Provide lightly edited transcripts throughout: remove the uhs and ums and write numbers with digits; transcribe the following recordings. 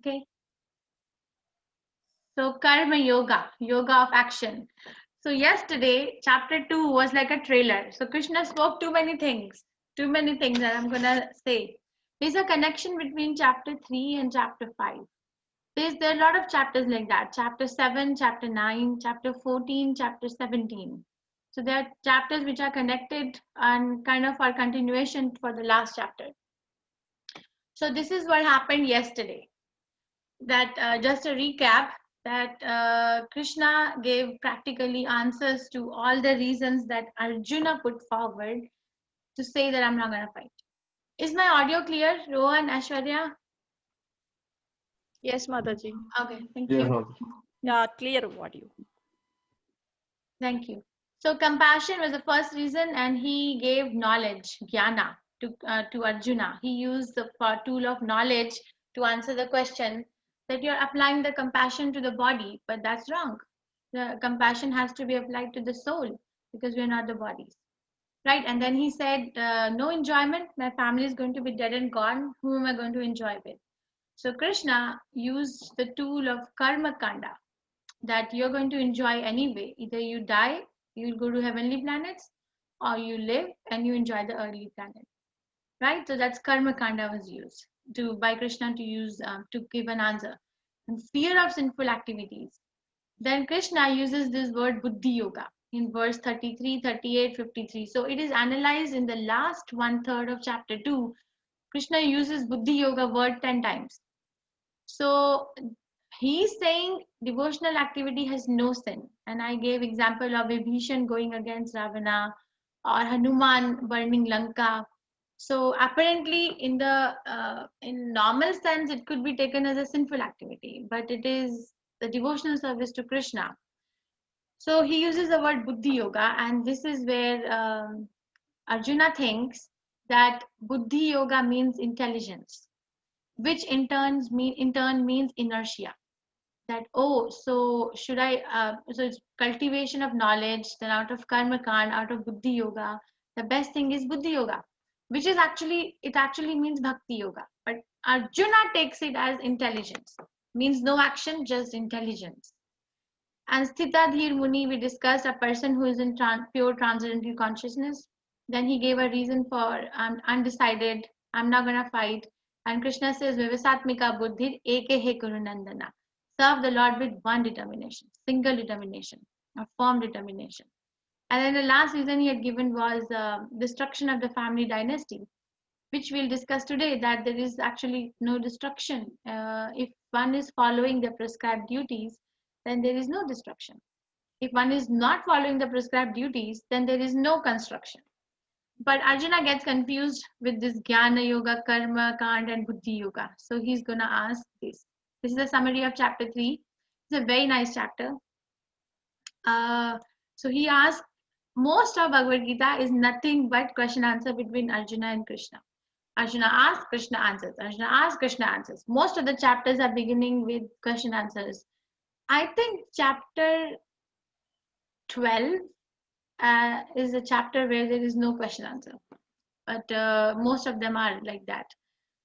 Okay. So Karma Yoga, yoga of action. So yesterday, chapter 2 was like a trailer. So Krishna spoke too many things that I'm gonna say. There's a connection between chapter 3 and chapter 5. There are a lot of chapters like that. Chapter 7, chapter 9, chapter 14, chapter 17. So there are chapters which are connected and kind of are continuation for the last chapter. So this is what happened yesterday. That just a recap, that Krishna gave practically answers to all the reasons that Arjuna put forward to say that I'm not going to fight. Is my audio clear, Rohan, Ashwarya? Yes, Mataji. Okay, thank you. Yeah, clear audio. Thank you. So compassion was the first reason, and he gave knowledge, jnana, to Arjuna. He used the tool of knowledge to answer the question that you're applying the compassion to the body, but that's wrong. The compassion has to be applied to the soul because we're not the bodies, right? And then he said, no enjoyment. My family is going to be dead and gone. Who am I going to enjoy with? So Krishna used the tool of karma kanda, that you're going to enjoy anyway. Either you die, you'll go to heavenly planets, or you live and you enjoy the earthly planet, right? So that's karma kanda was used to by Krishna to use to give an answer. And fear of sinful activities. Then Krishna uses this word buddhi yoga in verse 33, 38, 53. So it is analyzed in the last one third of chapter 2. Krishna uses buddhi yoga word 10 times. So he's saying devotional activity has no sin. And I gave example of Vibhishan going against Ravana or Hanuman burning Lanka. So apparently in normal sense, it could be taken as a sinful activity, but it is the devotional service to Krishna. So he uses the word buddhi yoga, and this is where Arjuna thinks that buddhi yoga means intelligence, which in turn means inertia. That, oh, so should I so it's cultivation of knowledge, then out of karma kand, out of buddhi yoga, the best thing is buddhi yoga, which is actually means bhakti yoga, but Arjuna takes it as intelligence, means no action, just intelligence. And Sthita Dhir Muni, we discussed a person who is in pure transcendental consciousness. Then he gave a reason for undecided, I'm not going to fight. And Krishna says, Vivasatmika Buddhir Eke He Kurunandana. Serve the Lord with one determination, single determination, a firm determination. And then the last reason he had given was destruction of the family dynasty, which we'll discuss today, that there is actually no destruction. If one is following the prescribed duties, then there is no destruction. If one is not following the prescribed duties, then there is no construction. But Arjuna gets confused with this Jnana Yoga, Karma, Kand, and Buddhi Yoga. So he's going to ask this. This is a summary of chapter 3. It's a very nice chapter. So he asks, most of Bhagavad Gita is nothing but question answer between Arjuna and Krishna. Arjuna asks, Krishna answers. Arjuna asks, Krishna answers. Most of the chapters are beginning with question answers. I think chapter 12 is a chapter where there is no question answer, but most of them are like that.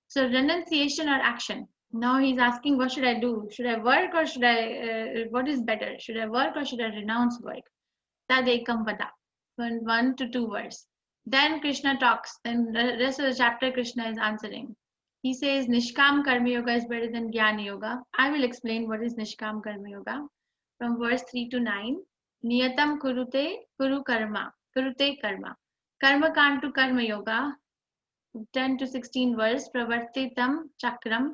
So renunciation or action. Now he's asking, what should I do? Should I work or should I, what is better? Should I work or should I renounce work? Tadekam vada. 1 to 2 words. Then Krishna talks. Then the rest of the chapter Krishna is answering. He says Nishkam Karma Yoga is better than Jnana Yoga. I will explain what is Nishkam Karma Yoga from verse 3 to 9. Niyatam kurute kuru karma. Kurute karma. Karma kand to Karma Yoga. 10 to 16 verse. Pravartitam chakram.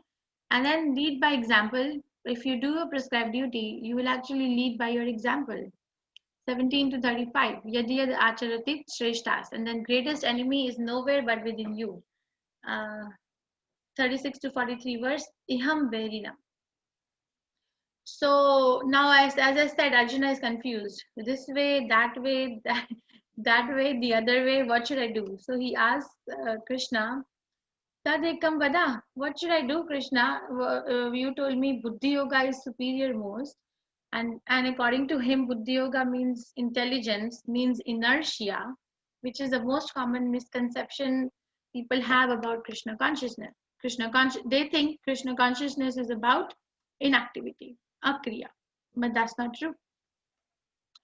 And then lead by example. If you do a prescribed duty, you will actually lead by your example. 17 to 35. Yadiyad acharatit shreshtas. And then greatest enemy is nowhere but within you. 36 to 43 verse. Iham verinam. So now, as I said, Arjuna is confused. This way, that way, that way, the other way. What should I do? So he asks Krishna, Tadekam vada. What should I do, Krishna? You told me Buddhi Yoga is superior most. And according to him, Buddhi Yoga means intelligence, means inertia, which is the most common misconception people have about Krishna consciousness. They think Krishna consciousness is about inactivity, akriya. But that's not true.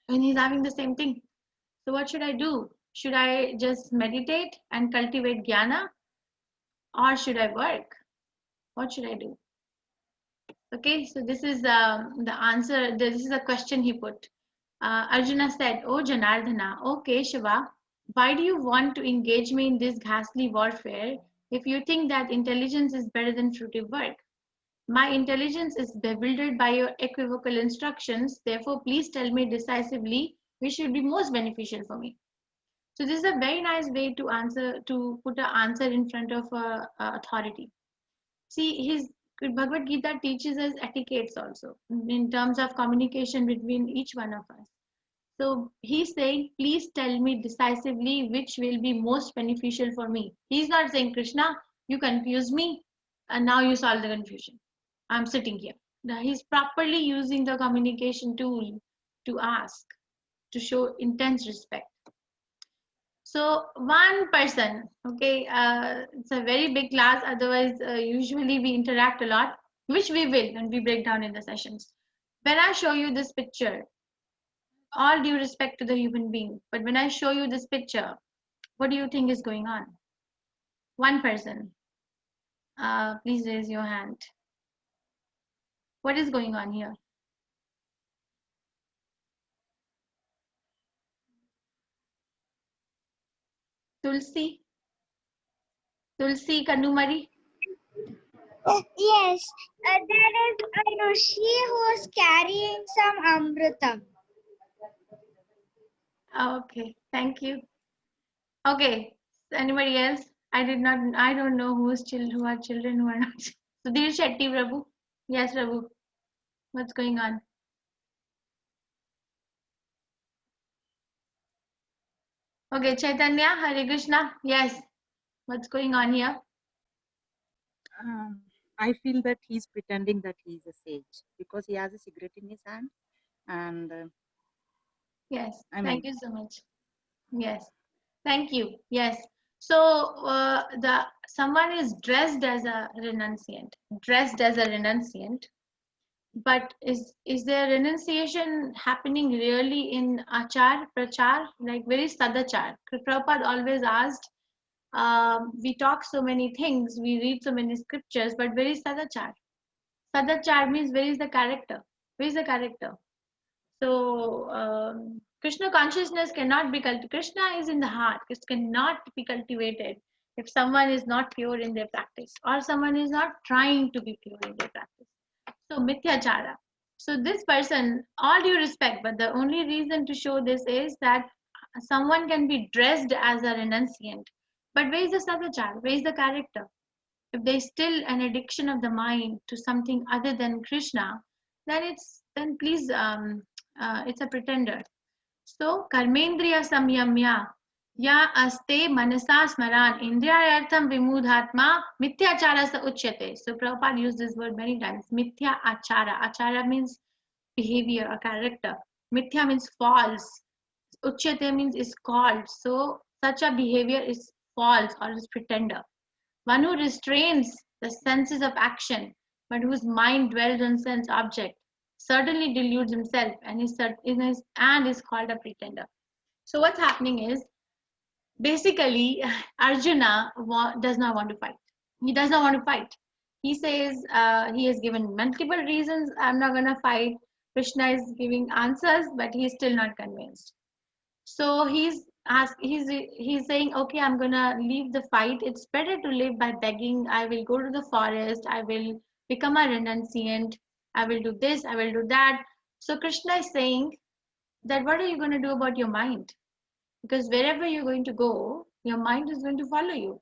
And he's having the same thing. So what should I do? Should I just meditate and cultivate jnana? Or should I work? What should I do? Okay, so this is the answer. This is a question he put. Arjuna said, "Oh Janardhana, oh Keshava, why do you want to engage me in this ghastly warfare if you think that intelligence is better than fruitive work? My intelligence is bewildered by your equivocal instructions. Therefore, please tell me decisively which will be most beneficial for me." So this is a very nice way to answer, to put an answer in front of authority. See, his Bhagavad Gita teaches us etiquettes also in terms of communication between each one of us. So he's saying, please tell me decisively which will be most beneficial for me. He's not saying, Krishna, you confuse me and now you solve the confusion. I'm sitting here. Now he's properly using the communication tool to ask, to show intense respect. So one person, okay, it's a very big class. Otherwise, usually we interact a lot, which we will when we break down in the sessions. When I show you this picture, all due respect to the human being, but when I show you this picture, what do you think is going on? One person, please raise your hand. What is going on here? Tulsi? Tulsi Kanumari? Yes, there is a Rishi who is carrying some Amritam. Okay, thank you. Okay, anybody else? I don't know who are children, who are not. Sudhir Shetty, Prabhu. Yes, Prabhu. What's going on? Okay, Chaitanya, Hare Krishna. Yes. What's going on here? I feel that he's pretending that he's a sage because he has a cigarette in his hand, and Yes. I Thank mean, you so much. Yes. Thank you. Yes. So someone is dressed as a renunciant, but is there renunciation happening really in achar, prachar, like very sadachar? Prabhupada always asked, we talk so many things, we read so many scriptures, but where is sadachar? Sadachar means where is the character? Where is the character? So Krishna consciousness cannot be cultivated. Krishna is in the heart. It cannot be cultivated if someone is not pure in their practice or someone is not trying to be pure in their practice. So mithyachara. So this person, all due respect, but the only reason to show this is that someone can be dressed as a renunciant. But where is the sadachara? Where is the character? If there's still an addiction of the mind to something other than Krishna, then please it's a pretender. So karmendriya samyamya ya aste manasa smaran indriyartham vimudhatma mithyachara sa uchyate. So Prabhupada used this word many times. Mithya achara. Achara means behavior or character. Mithya means false. Uchyate means is called. So such a behavior is false or is pretender. One who restrains the senses of action, but whose mind dwells on sense object, certainly deludes himself and is called a pretender. So what's happening is basically Arjuna does not want to fight. He does not want to fight. He says he has given multiple reasons. I'm not going to fight. Krishna is giving answers, but he's still not convinced. So he's saying, okay, I'm gonna leave the fight. It's better to live by begging. I will go to the forest. I will become a renunciant. I will do this. I will do that. So Krishna is saying that what are you going to do about your mind? Because wherever you're going to go, your mind is going to follow you,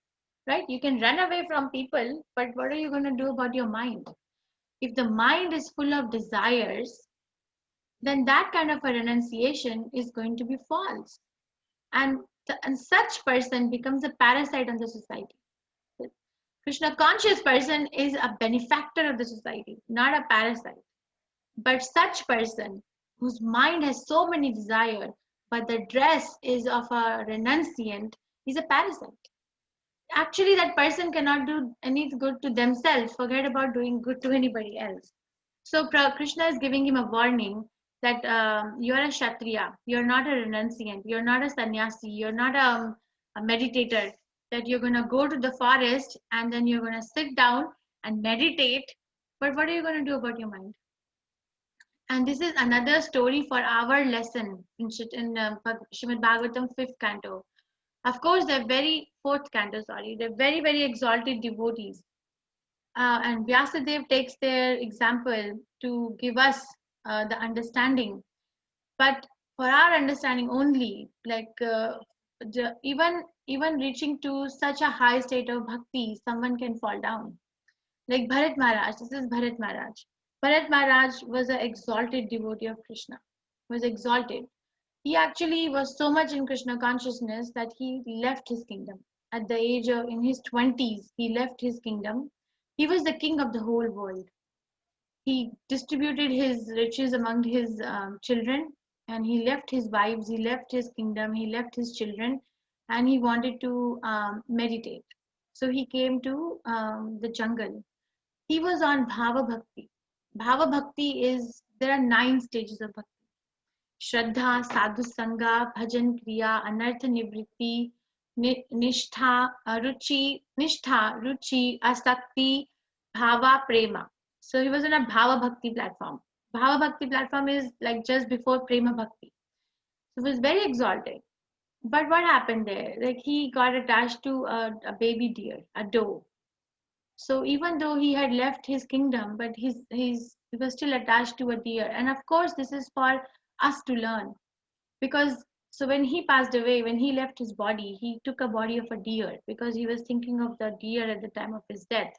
right? You can run away from people, but what are you going to do about your mind? If the mind is full of desires, then that kind of a renunciation is going to be false. And such person becomes a parasite on the society. Krishna conscious person is a benefactor of the society, not a parasite. But such person whose mind has so many desires, but the dress is of a renunciant, is a parasite. actually that person cannot do any good to themselves. Forget about doing good to anybody else. So Krishna is giving him a warning that you are a Kshatriya, you're not a renunciant, you're not a sannyasi, you're not a meditator, that you're going to go to the forest and then you're going to sit down and meditate. But what are you going to do about your mind? And this is another story for our lesson in Srimad Bhagavatam 5th canto. Of course, they're very, 4th canto, sorry, they're very, very exalted devotees. And Vyasadeva takes their example to give us the understanding. But for our understanding only, like even reaching to such a high state of bhakti, someone can fall down. Like Bharat Maharaj, this is Bharat Maharaj. Bharat Maharaj was an exalted devotee of Krishna, was exalted. He actually was so much in Krishna consciousness that he left his kingdom. At the age of, in his 20s, he left his kingdom. He was the king of the whole world. He distributed his riches among his children, and he left his wives, he left his kingdom, he left his children, and he wanted to meditate. So he came to the jungle. He was on Bhava Bhakti. Bhava Bhakti is, there are 9 stages of bhakti. Shraddha, Sadhu Sangha, Bhajan Kriya, Anartha Nivritti, Nishtha, Ruchi, Asakti, Bhava, Prema. So he was on a Bhava Bhakti platform. Bhava Bhakti platform is like just before Prema Bhakti. So he was very exalted. But what happened there? Like he got attached to a baby deer, a doe. So even though he had left his kingdom, but he was still attached to a deer. And of course, this is for us to learn, because so when he passed away, when he left his body, he took a body of a deer because he was thinking of the deer at the time of his death.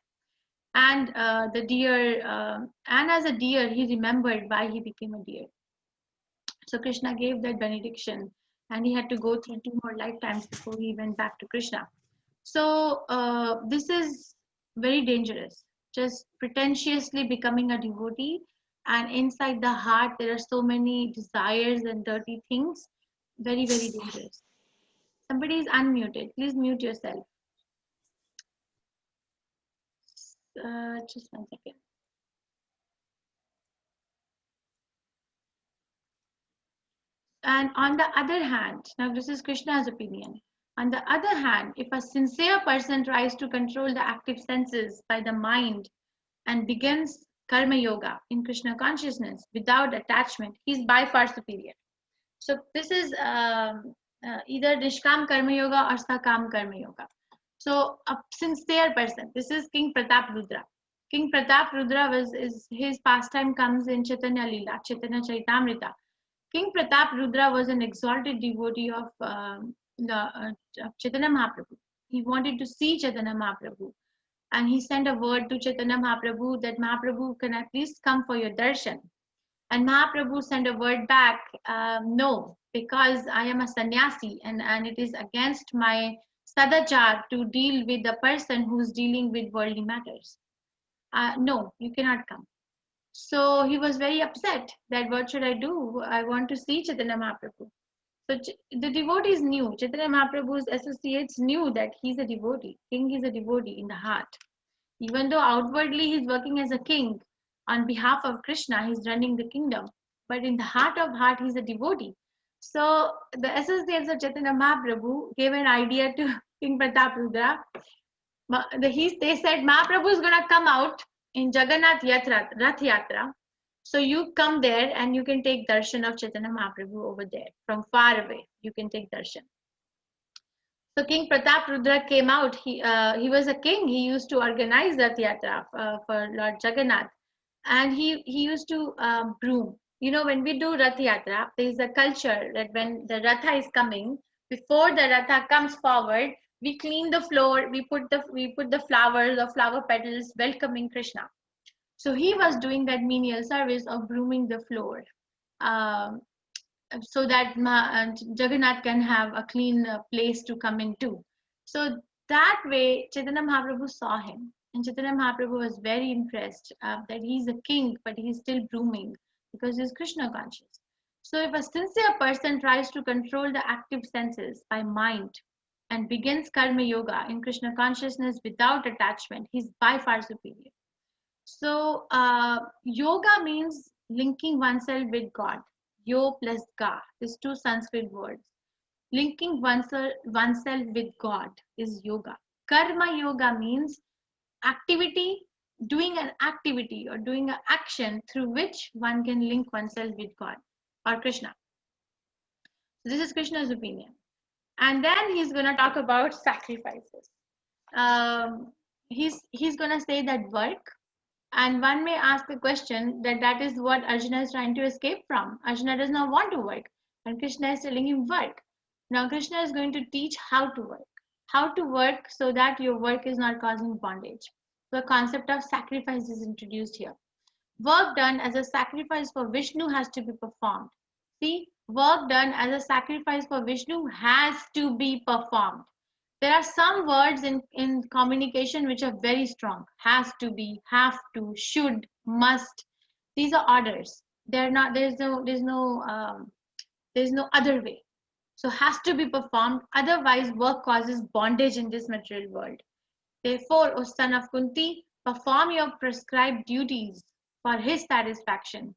And the deer, and as a deer, he remembered why he became a deer. So Krishna gave that benediction, and he had to go through 2 more lifetimes before he went back to Krishna. So this is very dangerous. Just pretentiously becoming a devotee, and inside the heart there are so many desires and dirty things. Very, very dangerous. Somebody is unmuted. Please mute yourself. Just 1 second. And on the other hand, now this is Krishna's opinion. On the other hand, if a sincere person tries to control the active senses by the mind and begins karma yoga in Krishna consciousness without attachment, he's by far superior. So this is either Nishkam karma yoga or Sakam karma yoga. So a sincere person, this is King Pratap Rudra. King Pratap Rudra his pastime comes in Chaitanya Leela, Chaitanya Charitamrita. King Pratap Rudra was an exalted devotee of Chaitanya Mahaprabhu. He wanted to see Chaitanya Mahaprabhu, and he sent a word to Chaitanya Mahaprabhu that Mahaprabhu, can at least come for your darshan. And Mahaprabhu sent a word back, no, because I am a sannyasi, and it is against my sadachar to deal with a person who's dealing with worldly matters. No, you cannot come. So he was very upset that what should I do? I want to see Chaitanya Mahaprabhu. So the devotees knew, Chaitanya Mahaprabhu's associates knew that he's a devotee. King is a devotee in the heart. Even though outwardly he's working as a king on behalf of Krishna, he's running the kingdom. But in the heart of heart, he's a devotee. So the associates of Chaitanya Mahaprabhu gave an idea to King Pratap Rudra. They said Mahaprabhu is going to come out in Jagannath Rath Yatra. So you come there and you can take darshan of Chaitanya Mahaprabhu over there. From far away, you can take darshan. So King Pratap Rudra came out. He was a king. He used to organize Rath Yatra for Lord Jagannath. And he used to broom. You know, when we do Rath Yatra, there is a culture that when the Ratha is coming, before the Ratha comes forward, we clean the floor, we put the flowers or flower petals welcoming Krishna. So he was doing that menial service of brooming the floor, so that Jagannath can have a clean place to come into. So that way, Chaitanya Mahaprabhu saw him, and Chaitanya Mahaprabhu was very impressed that he's a king, but he's still brooming because he's Krishna conscious. So if a sincere person tries to control the active senses by mind and begins karma yoga in Krishna consciousness without attachment, he's by far superior. So yoga means linking oneself with God. Yo plus ga, these two Sanskrit words. Linking oneself with God is yoga. Karma yoga means activity, doing an activity or doing an action through which one can link oneself with God or Krishna. So this is Krishna's opinion. And then he's going to talk about sacrifices. He's going to say that work, and one may ask the question that is what Arjuna is trying to escape from. Arjuna does not want to work, and Krishna is telling him work. Now Krishna is going to teach how to work so that your work is not causing bondage. The concept of sacrifice is introduced here. Work done as a sacrifice for Vishnu has to be performed. See, work done as a sacrifice for Vishnu has to be performed. There are some words in communication which are very strong. Has to be, have to, should, must. These are orders. They're not. There's no other way. So has to be performed. Otherwise, work causes bondage in this material world. Therefore, O son of Kunti, perform your prescribed duties for his satisfaction,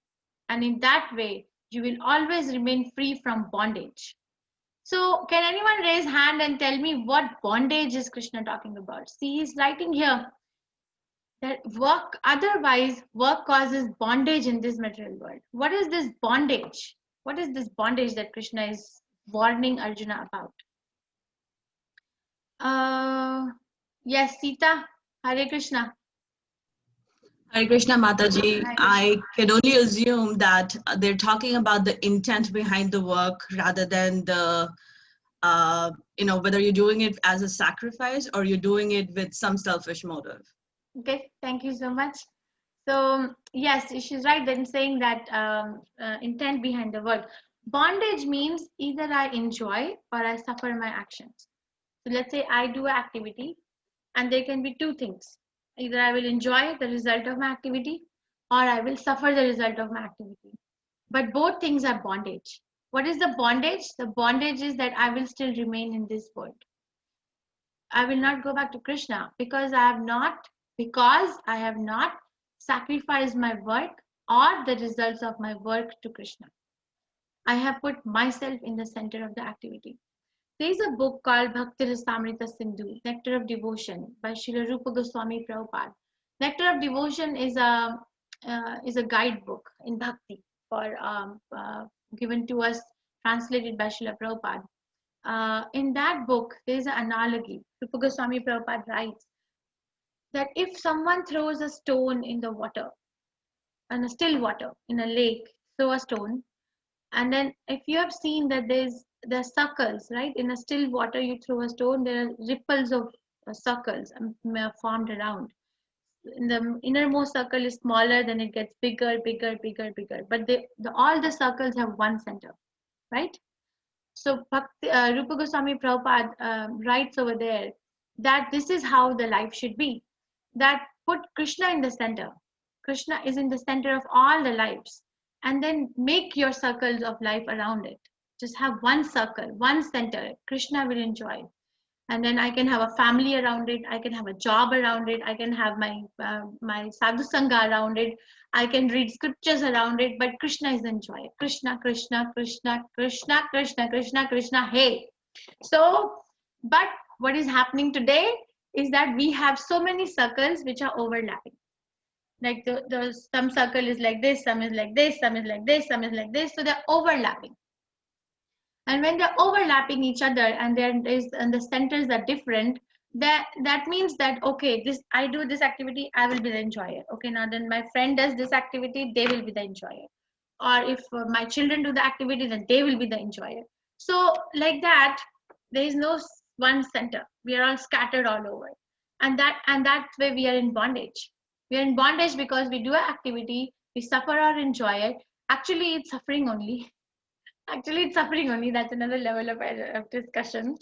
and in that way, you will always remain free from bondage. So, can anyone raise hand and tell me what bondage is Krishna talking about? See, he's writing here that otherwise work causes bondage in this material world. What is this bondage? What is this bondage that Krishna is warning Arjuna about? Yes, Sita. Hare Krishna. Hare Krishna Mataji, Hare I can only assume that they're talking about the intent behind the work rather than the, whether you're doing it as a sacrifice or you're doing it with some selfish motive. Okay, thank you so much. So, yes, she's right in saying that intent behind the word. Bondage means either I enjoy or I suffer my actions. So, let's say I do an activity, and there can be two things. Either I will enjoy the result of my activity or I will suffer the result of my activity. But both things are bondage. What is the bondage? The bondage is that I will still remain in this world. I will not go back to Krishna because I have not sacrificed my work or the results of my work to Krishna. I have put myself in the center of the activity. There is a book called Bhakti Rasamrita Sindhu, Nectar of Devotion by Srila Rupa Goswami Prabhupada. Nectar of Devotion is a guidebook in Bhakti given to us, translated by Srila Prabhupada. In that book, there is an analogy. Rupa Goswami Prabhupada writes that if someone throws a stone in the water, in a still water, in a lake, throw a stone, and then if you have seen that there are circles, right? In a still water, you throw a stone, there are ripples of circles formed around. The innermost circle is smaller, then it gets bigger. But all the circles have one center, right? So Rupa Goswami Prabhupada writes over there that this is how the life should be. That put Krishna in the center. Krishna is in the center of all the lives. And then make your circles of life around it. Just have one circle, one center. Krishna will enjoy. And then I can have a family around it. I can have a job around it. I can have my sadhu sangha around it. I can read scriptures around it. But Krishna is enjoy. Krishna, Krishna, Krishna, Krishna, Krishna, Krishna, Krishna. Hey. So, but what is happening today is that we have so many circles which are overlapping. Like some circle is like this, some is like this, some is like this, some is like this. So they're overlapping. And when they're overlapping each other and the centers are different, that means that, okay, I do this activity, I will be the enjoyer. Okay, now then my friend does this activity, they will be the enjoyer. Or if my children do the activity, then they will be the enjoyer. So like that, there is no one center. We are all scattered all over. And that's where we are in bondage. We are in bondage because we do an activity, we suffer or enjoy it. Actually, it's suffering only. That's another level of discussion.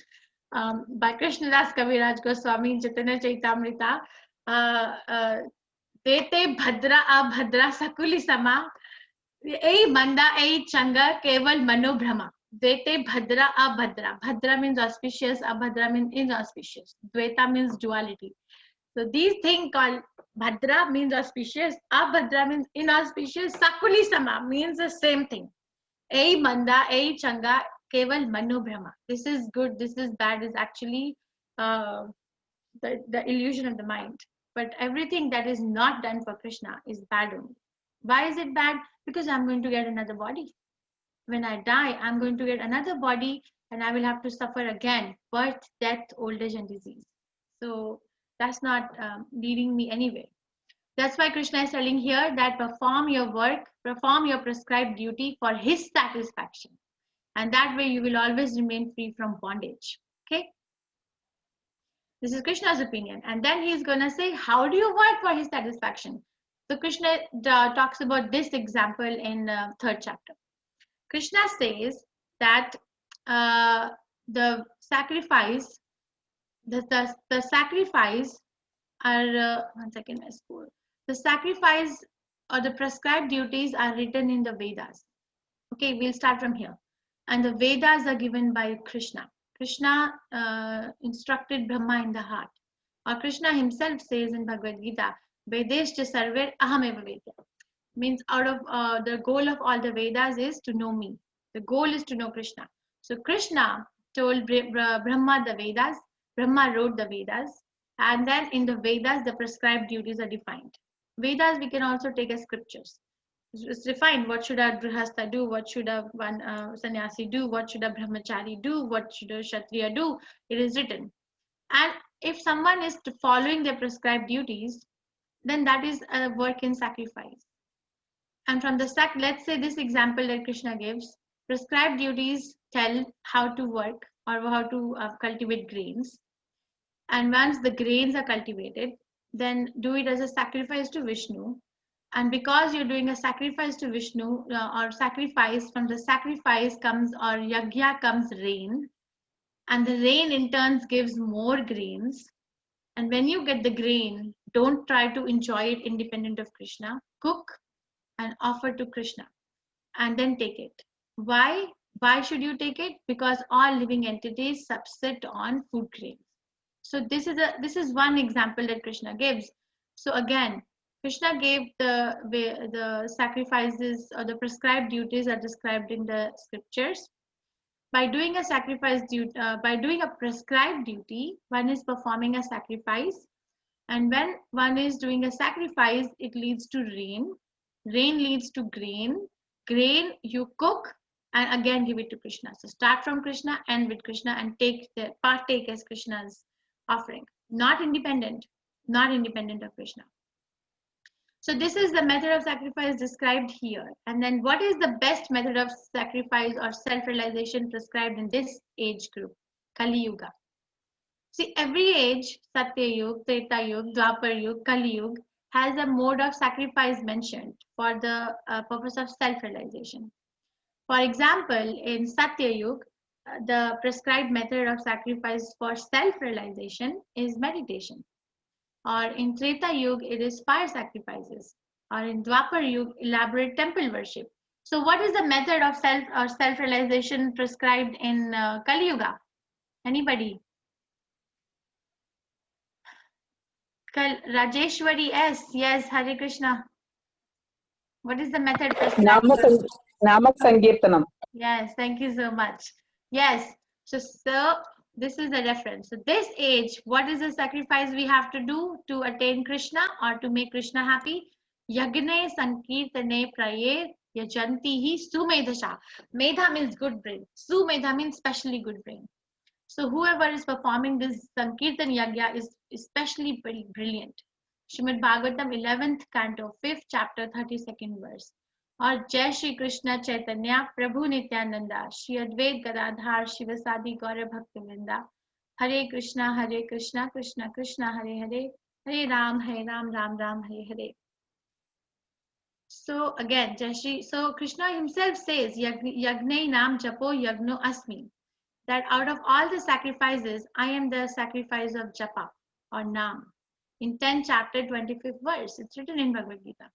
By Krishnadas Kaviraj Goswami Chaitanya Chaitamrita, Dete Bhadra Abhadra Sakuli Sama, Ei Manda Ei Changa Keval Manobhrama. Dvete Bhadra Abhadra. Bhadra means auspicious, Abhadra means inauspicious. Dveta means duality. So these things called Bhadra means auspicious, Abhadra means inauspicious, Sakuli Sama means the same thing. A Manda, A Changa, Keval Mano Brahma. This is good, this is bad is actually the illusion of the mind. But everything that is not done for Krishna is bad only. Why is it bad? Because I'm going to get another body. When I die, I'm going to get another body and I will have to suffer again birth, death, old age, and disease. So that's not leading me anywhere. That's why Krishna is telling here that perform your work, perform your prescribed duty for his satisfaction. And that way you will always remain free from bondage. Okay? This is Krishna's opinion. And then he's going to say, how do you work for his satisfaction? So Krishna talks about this example in third chapter. Krishna says that the sacrifice, the sacrifice are, one second, my school. The sacrifice or the prescribed duties are written in the Vedas. Okay, we'll start from here. And the Vedas are given by Krishna. Krishna instructed Brahma in the heart. Or Krishna himself says in Bhagavad Gita, Vedeshcha sarver ahameva vedya. Means out of the goal of all the Vedas is to know me. The goal is to know Krishna. So Krishna told Brahma the Vedas, Brahma wrote the Vedas, and then in the Vedas the prescribed duties are defined. Vedas we can also take as scriptures. It's defined what should a grihastha do, what should a sannyasi do, what should a brahmachari do, what should a kshatriya do. It is written. And if someone is following their prescribed duties, then that is a work in sacrifice. And from the let's say this example that Krishna gives, prescribed duties tell how to work or how to cultivate grains. And once the grains are cultivated, then do it as a sacrifice to Vishnu. And because you're doing a sacrifice to Vishnu or sacrifice, from the sacrifice comes or yagya comes rain. And the rain in turn gives more grains. And when you get the grain, don't try to enjoy it independent of Krishna. Cook and offer to Krishna and then take it. Why? Why should you take it? Because all living entities subsist on food grains. So this is one example that Krishna gives. So again, Krishna gave the sacrifices or the prescribed duties are described in the scriptures. By doing a sacrifice by doing a prescribed duty, one is performing a sacrifice, and when one is doing a sacrifice, it leads to rain. Rain leads to grain. Grain you cook and again give it to Krishna. So start from Krishna, end with Krishna, and partake as Krishna's offering. Not independent of Krishna. So this is the method of sacrifice described here. And then what is the best method of sacrifice or self-realization prescribed in this age group? Kali Yuga. See, every age, Satya Yuga, Treta Yuga, Dwapar Yuga, Kali Yuga, has a mode of sacrifice mentioned for the purpose of self-realization. For example, in Satya Yuga, the prescribed method of sacrifice for self-realization is meditation. Or in Treta Yuga, it is fire sacrifices. Or in Dwapar Yuga, elaborate temple worship. So what is the method of self-realization prescribed in Kali Yuga? Anybody? Rajeshwari S. Yes, Hare Krishna. What is the method prescribed? Nama Sankirtanam. Yes, thank you so much. Yes, so this is the reference. So this age, what is the sacrifice we have to do to attain Krishna or to make Krishna happy? Yagne Sankirtane Prayer Yajantihi Sumedhasha. Medha means good brain. Sumedha means specially good brain. So whoever is performing this Sankirtan Yagya is especially brilliant. Srimad Bhagavatam 11th canto 5th chapter 32nd verse. Or Jai Shri Krishna Chaitanya Prabhu Nityananda Shri Advait Gadadhar Shivasadi Gaura Bhaktivinoda Hare Krishna Krishna Krishna Hare Hare Hare Ram Ram Ram Hare Hare. So again, Jai Shri, so Krishna himself says Yagne Nam Japo Yagno Asmi, that out of all the sacrifices, I am the sacrifice of Japa or Nam. In 10th chapter 25th verse, it's written in Bhagavad Gita.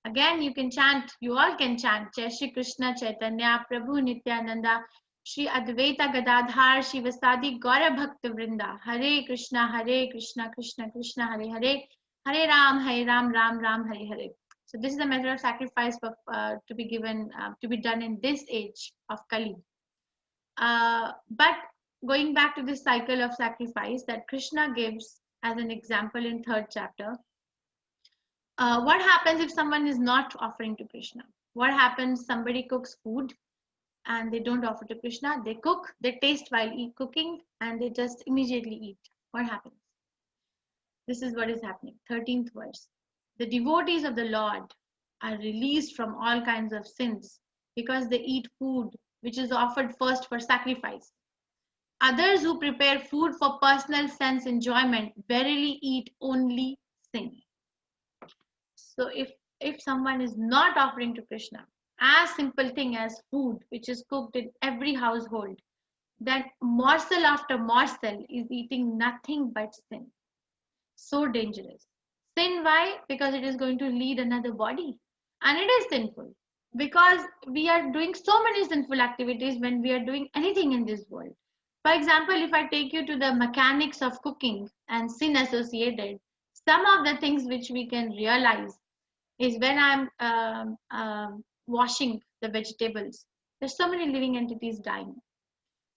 Again, you can chant, you all can chant Jai Shri Krishna Chaitanya Prabhu Nityananda Shri Advaita Gadadhar Shivasadi Gaura Bhakta Vrinda. Hare Krishna, Krishna Krishna, Hare Hare, Hare Ram, Ram Ram, Hare Hare. So this is the method of sacrifice for, to be given, to be done in this age of Kali. But going back to this cycle of sacrifice that Krishna gives as an example in 3rd chapter, what happens if someone is not offering to Krishna? What happens? Somebody cooks food and they don't offer to Krishna. They cook, they taste while cooking, and they just immediately eat. What happens? This is what is happening. 13th verse. The devotees of the Lord are released from all kinds of sins because they eat food which is offered first for sacrifice. Others who prepare food for personal sense enjoyment verily eat only sin. So if someone is not offering to Krishna, as simple thing as food which is cooked in every household, that morsel after morsel is eating nothing but sin. So dangerous. Sin, why? Because it is going to lead another body. And it is sinful. Because we are doing so many sinful activities when we are doing anything in this world. For example, if I take you to the mechanics of cooking and sin associated, some of the things which we can realize is when I'm washing the vegetables, there's so many living entities dying.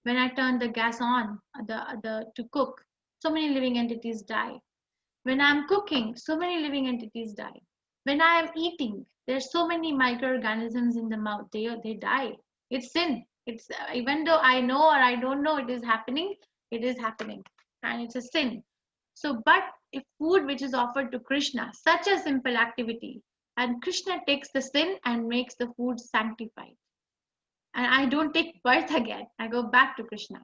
When I turn the gas on to cook, so many living entities die. When I'm cooking, so many living entities die. When I am eating, there's so many microorganisms in the mouth. They die. It's sin. It's even though I know or I don't know it is happening, and it's a sin. So, but if food which is offered to Krishna, such a simple activity, and Krishna takes the sin and makes the food sanctified, and I don't take birth again. I go back to Krishna.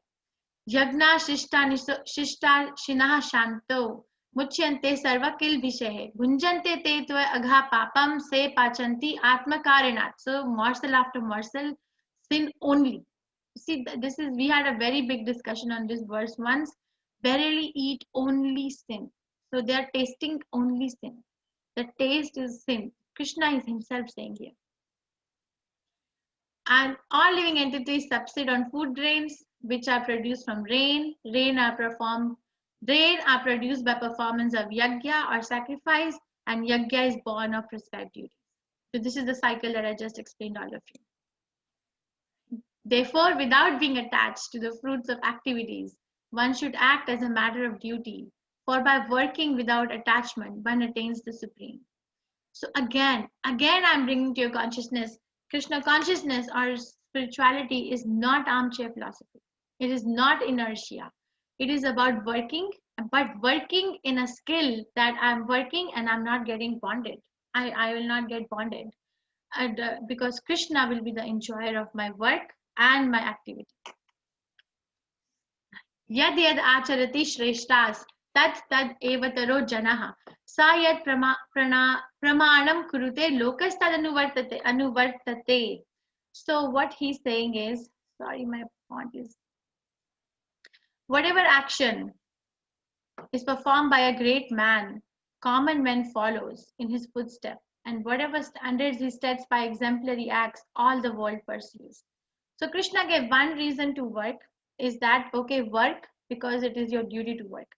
Yagna shishta shinaha shanto muchyante sarvakil vishahe bhunjante te tva agha papam se pachanti atmakarinat. So morsel after morsel, sin only. See, this is, we had a very big discussion on this verse once. Verily eat only sin. So they are tasting only sin. The taste is sin. Krishna is himself saying here. And all living entities subsist on food grains which are produced from rain. Rain are produced by performance of yagya or sacrifice, and yagya is born of prescribed duties. So this is the cycle that I just explained all of you. Therefore, without being attached to the fruits of activities, one should act as a matter of duty, for by working without attachment, one attains the supreme. So again, I'm bringing to your consciousness, Krishna consciousness or spirituality is not armchair philosophy. It is not inertia. It is about working, but working in a skill that I'm working and I'm not getting bonded. I will not get bonded. And, because Krishna will be the enjoyer of my work and my activity. Yad yad acharati shreshtas tat tad evataro janaha sa yad pramanam kurute lokastad anuvartate. So what he's saying is, sorry, my font is, whatever action is performed by a great man, common men follows in his footsteps, and whatever standards he sets by exemplary acts, all the world pursues. So Krishna gave one reason to work, is that, okay, work because it is your duty to work.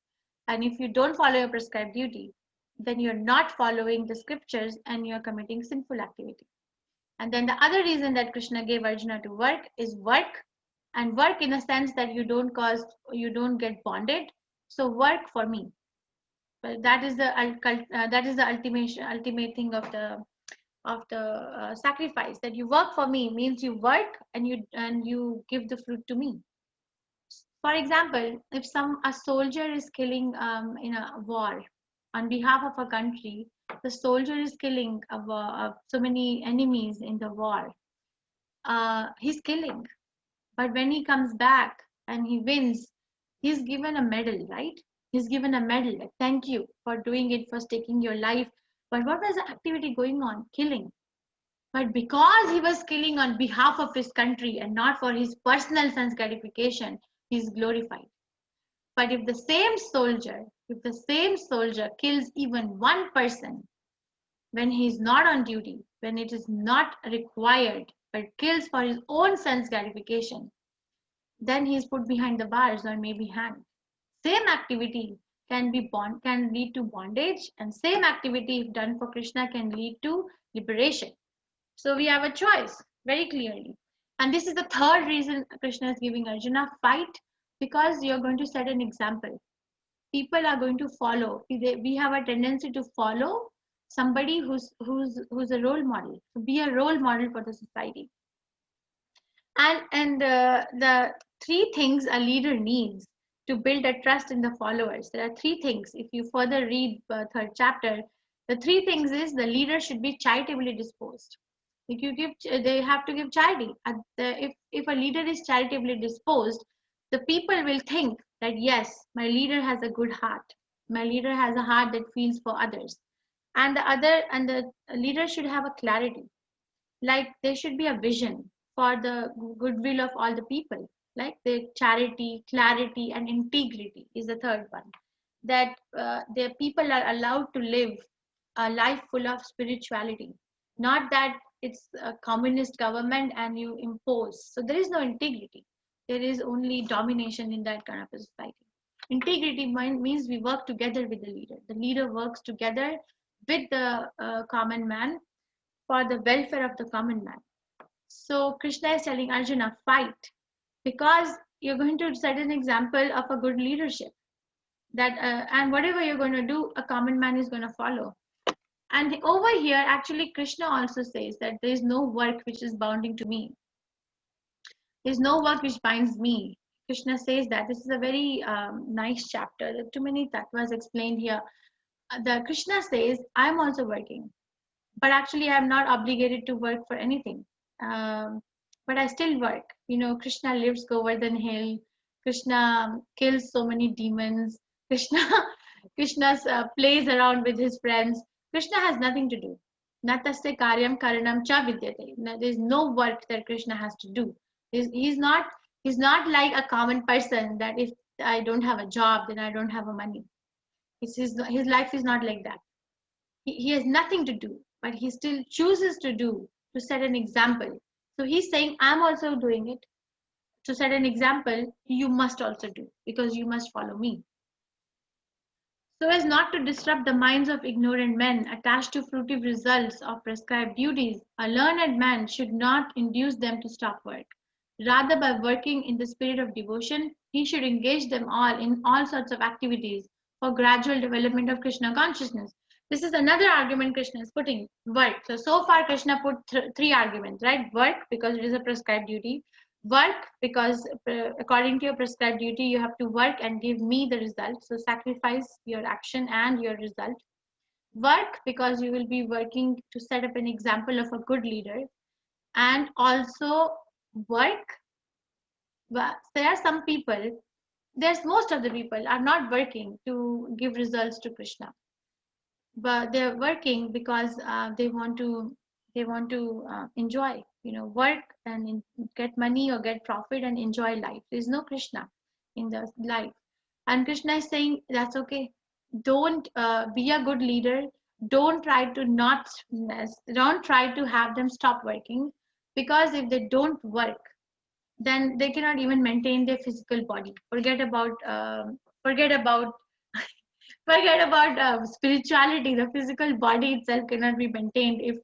And if you don't follow your prescribed duty, then you're not following the scriptures and you're committing sinful activity. And then the other reason that Krishna gave Arjuna to work is work, and work in a sense that you don't get bonded. So work for me. But that is the ultimate thing of the sacrifice, that you work for me means you work and you give the fruit to me. For example, if a soldier is killing in a war on behalf of a country, the soldier is killing so many enemies in the war. He's killing, but when he comes back and he wins, he's given a medal, right? He's given a medal. Like, thank you for doing it, for taking your life. But what was the activity going on? Killing. But because he was killing on behalf of his country and not for his personal sense gratification, he is glorified. But if the same soldier kills even one person when he is not on duty, when it is not required, but kills for his own sense gratification, then he's put behind the bars or maybe hanged. Same activity can lead to bondage, and same activity if done for Krishna can lead to liberation. So we have a choice very clearly. And this is the third reason Krishna is giving Arjuna, fight, because you're going to set an example. People are going to follow. We have a tendency to follow somebody who's a role model. So be a role model for the society. And the three things a leader needs to build a trust in the followers. There are three things. If you further read third chapter, the three things is the leader should be charitably disposed. They have to give charity. If a leader is charitably disposed, the people will think that yes, my leader has a good heart. My leader has a heart that feels for others. And the leader should have a clarity. Like there should be a vision for the goodwill of all the people. Like the charity, clarity, and integrity is the third one. That the people are allowed to live a life full of spirituality. Not that it's a communist government and you impose. So there is no integrity. There is only domination in that kind of a society. Integrity means we work together with the leader. The leader works together with the common man for the welfare of the common man. So Krishna is telling Arjuna, fight, because you're going to set an example of a good leadership. That and whatever you're going to do, a common man is going to follow. And over here, actually, Krishna also says that there is no work which is bounding to me. There is no work which binds me. Krishna says that. This is a very nice chapter. There are too many tattvas explained here. The Krishna says, I'm also working, but actually I'm not obligated to work for anything. But I still work. You know, Krishna lives Govardhan Hill. Krishna kills so many demons. Krishna plays around with his friends. Krishna has nothing to do. Natasya karyam karanam cha vidyate. There is no work that Krishna has to do. He's not like a common person that if I don't have a job, then I don't have a money. His life is not like that. He has nothing to do, but he still chooses to set an example. So he's saying, I'm also doing it. To set an example, you must also do, because you must follow me. So as not to disrupt the minds of ignorant men attached to fruitive results of prescribed duties, a learned man should not induce them to stop work. Rather, by working in the spirit of devotion, he should engage them all in all sorts of activities for gradual development of Krishna consciousness. This is another argument Krishna is putting, work. So far Krishna put three arguments, right? Work, because it is a prescribed duty. Work, because according to your prescribed duty, you have to work and give me the result. So sacrifice your action and your result. Work, because you will be working to set up an example of a good leader. And also work, there are some people, most of the people are not working to give results to Krishna, but they're working because they want to enjoy, work and get money or get profit and enjoy life. There's no Krishna in the life, and Krishna is saying that's okay. Don't be a good leader. Don't try to have them stop working, because if they don't work, then they cannot even maintain their physical body. Forget about spirituality. The physical body itself cannot be maintained if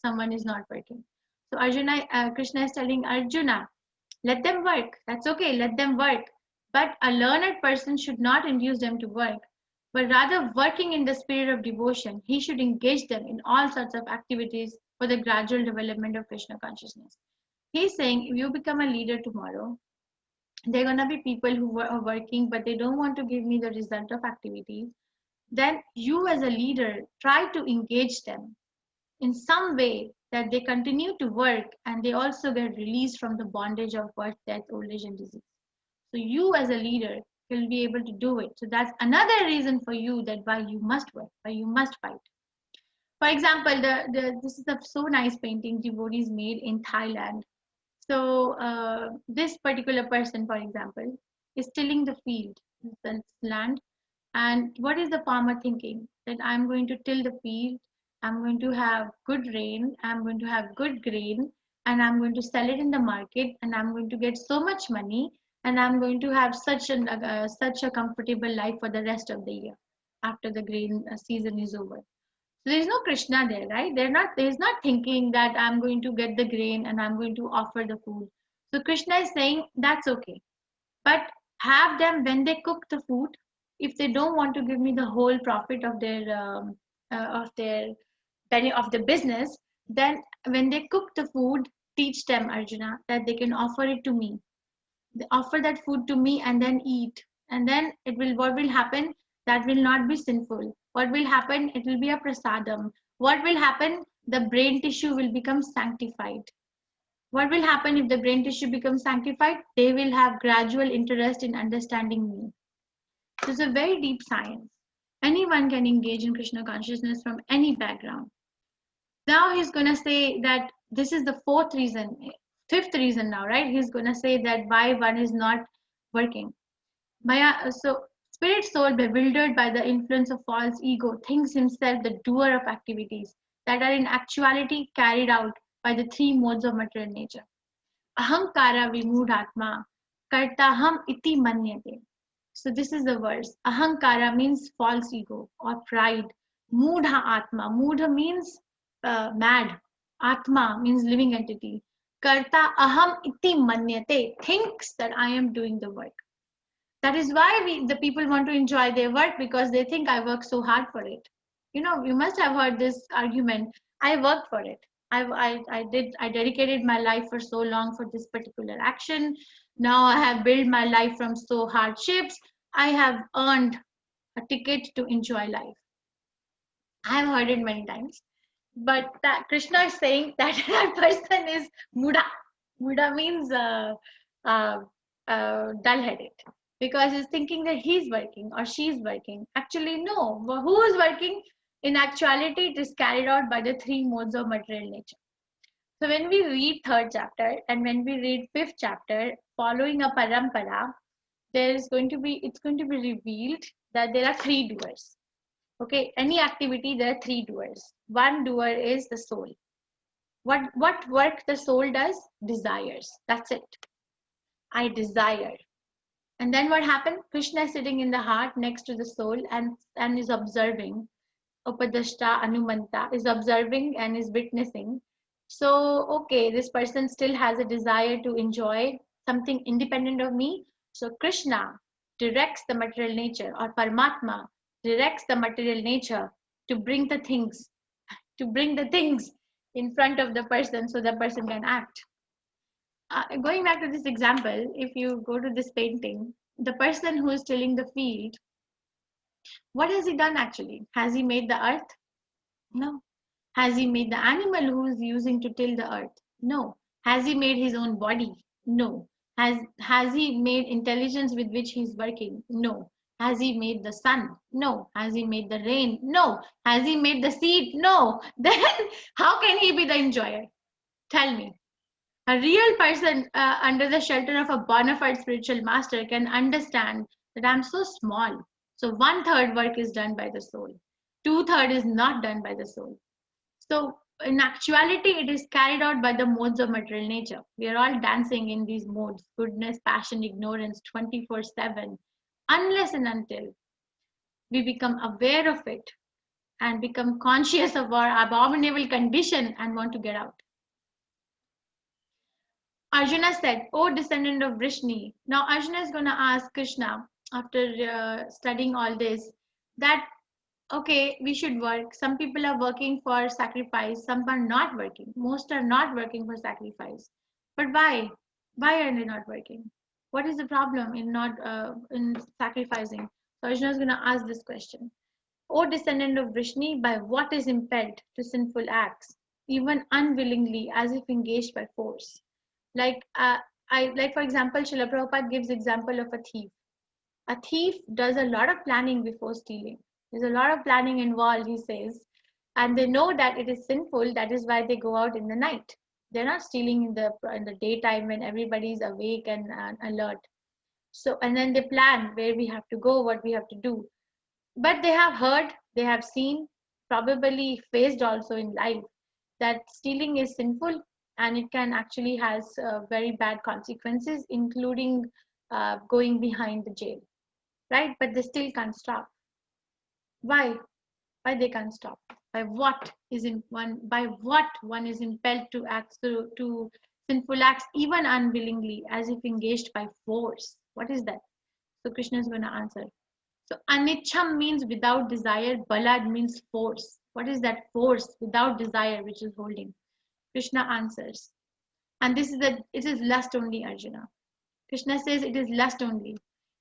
someone is not working. So Krishna is telling Arjuna, let them work. That's okay. Let them work. But a learned person should not induce them to work, but rather working in the spirit of devotion, he should engage them in all sorts of activities for the gradual development of Krishna consciousness. He's saying, if you become a leader tomorrow, there are going to be people who are working, but they don't want to give me the result of activities. Then you as a leader, try to engage them in some way that they continue to work and they also get released from the bondage of birth, death, old age, and disease. So you as a leader will be able to do it. So that's another reason for you that why you must work, why you must fight. For example, this is a so nice painting devotees made in Thailand. So this particular person, for example, is tilling the field, the land. And what is the farmer thinking? That I'm going to till the field, I'm going to have good rain, I'm going to have good grain, and I'm going to sell it in the market, and I'm going to get so much money and I'm going to have such a comfortable life for the rest of the year after the grain season is over. So there's no Krishna there, right? There's not thinking that I'm going to get the grain and I'm going to offer the food. So Krishna is saying that's okay, but have them when they cook the food. If they don't want to give me the whole profit of their penny of the business, then when they cook the food, teach them, Arjuna, that they can offer it to me. They offer that food to me and then eat, and then what will happen, that will not be sinful. What will happen, it will be a prasadam. What will happen, the brain tissue will become sanctified. What will happen if the brain tissue becomes sanctified? They will have gradual interest in understanding me. This is a very deep science. Anyone can engage in Krishna consciousness from any background. Now he's going to say that this is the fifth reason now, right? He's going to say that why one is not working. So spirit soul, bewildered by the influence of false ego, thinks himself the doer of activities that are in actuality carried out by the three modes of material nature. Ahankara vimudhatma kartaham iti manyate. So this is the verse. Ahankara means false ego or pride. Mudha atma. Mudha means mad. Atma means living entity. Karta aham iti manyate, thinks that I am doing the work. That is why the people want to enjoy their work, because they think I work so hard for it. You know, you must have heard this argument. I worked for it. I dedicated my life for so long for this particular action. Now I have built my life from so hardships. I have earned a ticket to enjoy life. I have heard it many times. But that Krishna is saying that that person is muda. Muda means dull-headed, because he's thinking that he's working or she's working. Actually, no. Who is working? In actuality, it is carried out by the three modes of material nature. So when we read third chapter and when we read fifth chapter, following a parampara, it's going to be revealed that there are three doers. Okay, any activity, there are three doers. One doer is the soul. What work the soul does? Desires. That's it. I desire. And then what happened? Krishna is sitting in the heart next to the soul and is observing. Upadashta Anumanta is observing and is witnessing. So, okay, this person still has a desire to enjoy something independent of me. So Krishna directs the material nature, or Paramatma directs the material nature to bring the things in front of the person so the person can act. Going back to this example, if you go to this painting, the person who is tilling the field, what has he done actually? Has he made the earth? No. Has he made the animal who is using to till the earth? No. Has he made his own body? No. Has he made intelligence with which he's working? No. Has he made the sun? No. Has he made the rain? No. Has he made the seed? No. Then how can he be the enjoyer? Tell me. A real person under the shelter of a bona fide spiritual master can understand that I'm so small. So 1/3 work is done by the soul. 2/3 is not done by the soul. So in actuality, it is carried out by the modes of material nature. We are all dancing in these modes: goodness, passion, ignorance, 24/7, unless and until we become aware of it and become conscious of our abominable condition and want to get out. Arjuna said, "O descendant of Vrishni." Now Arjuna is going to ask Krishna, after studying all this, that okay, we should work. Some people are working for sacrifice, some are not working. Most are not working for sacrifice. But why? Why are they not working? What is the problem in not in sacrificing? So Arjuna is going to ask this question. O descendant of Vrishni, by what is impelled to sinful acts, even unwillingly, as if engaged by force? Like for example, Srila Prabhupada gives example of a thief. A thief does a lot of planning before stealing. There's a lot of planning involved, he says, and they know that it is sinful. That is why they go out in the night. They're not stealing in the daytime when everybody's awake and alert. So, and then they plan where we have to go, what we have to do. But they have heard, they have seen, probably faced also in life, that stealing is sinful and it can actually has very bad consequences, including going behind the jail, right? But they still can't stop. Why? Why they can't stop? By what is in one? By what one is impelled to act to sinful acts, even unwillingly, as if engaged by force? What is that? So Krishna is going to answer. So anicham means without desire. Balad means force. What is that force without desire which is holding? Krishna answers. And this is it is lust only, Arjuna. Krishna says it is lust only,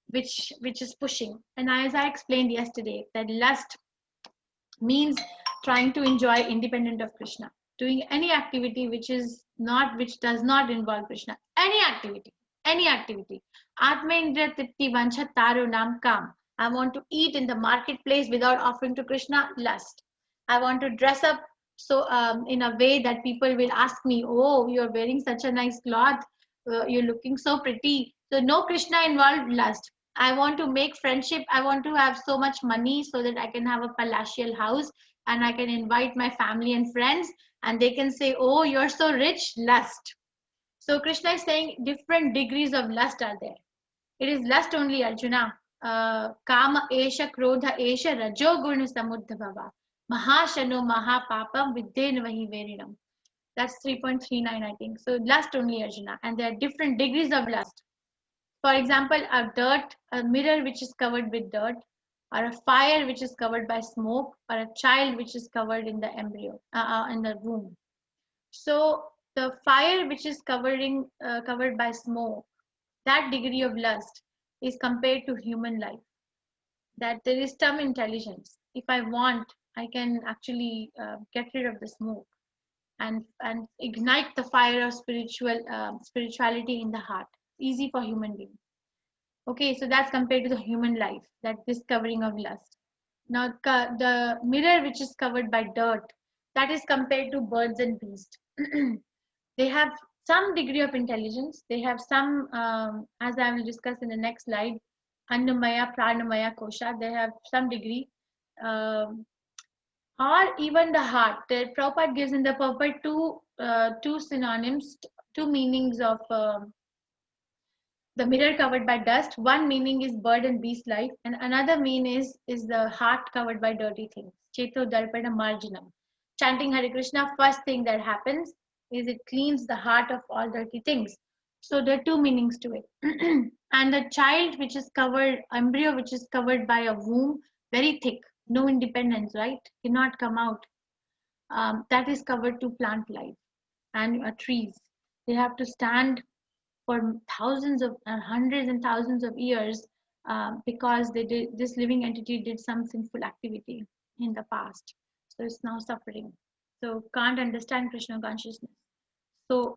which is pushing. And as I explained yesterday, that lust means trying to enjoy independent of Krishna, doing any activity which does not involve Krishna. Any activity. Atma indriya tipti vancha taro nam kam. I want to eat in the marketplace without offering to Krishna, lust. I want to dress up so in a way that people will ask me, oh, you're wearing such a nice cloth, you're looking so pretty. So no Krishna involved, lust. I want to make friendship. I want to have so much money so that I can have a palatial house and I can invite my family and friends and they can say, oh, you're so rich, lust. So Krishna is saying different degrees of lust are there. It is lust only, Arjuna. Kama esha krodha esha rajo guna samuddhabhava. Mahashano mahapapam vidden vahi verinam. That's 3.39, I think. So lust only, Arjuna. And there are different degrees of lust. For example, a mirror which is covered with dirt, or a fire which is covered by smoke, or a child which is covered in the embryo, in the womb. So the fire which is covered by smoke, that degree of lust is compared to human life. That there is some intelligence. If I want, I can actually get rid of the smoke and ignite the fire of spirituality in the heart. Easy for human being. Okay, so that's compared to the human life, that discovering of lust. Now the mirror which is covered by dirt, that is compared to birds and beasts. They have some degree of intelligence. They have some, as I will discuss in the next slide, Annamaya, Pranamaya, Kosha, they have some degree. Or even the heart. The Prabhupada gives in the purport two synonyms, two meanings of the mirror covered by dust. One meaning is bird and beast life, and another meaning is the heart covered by dirty things. Cheto darpana marjanam. Chanting Hare Krishna, first thing that happens is it cleans the heart of all dirty things. So there are two meanings to it. And the child which is covered, embryo which is covered by a womb, very thick, no independence, right? Cannot come out. That is covered to plant life and trees. They have to stand for thousands of hundreds and thousands of years because this living entity did some sinful activity in the past, so it's now suffering, so can't understand Krishna consciousness, so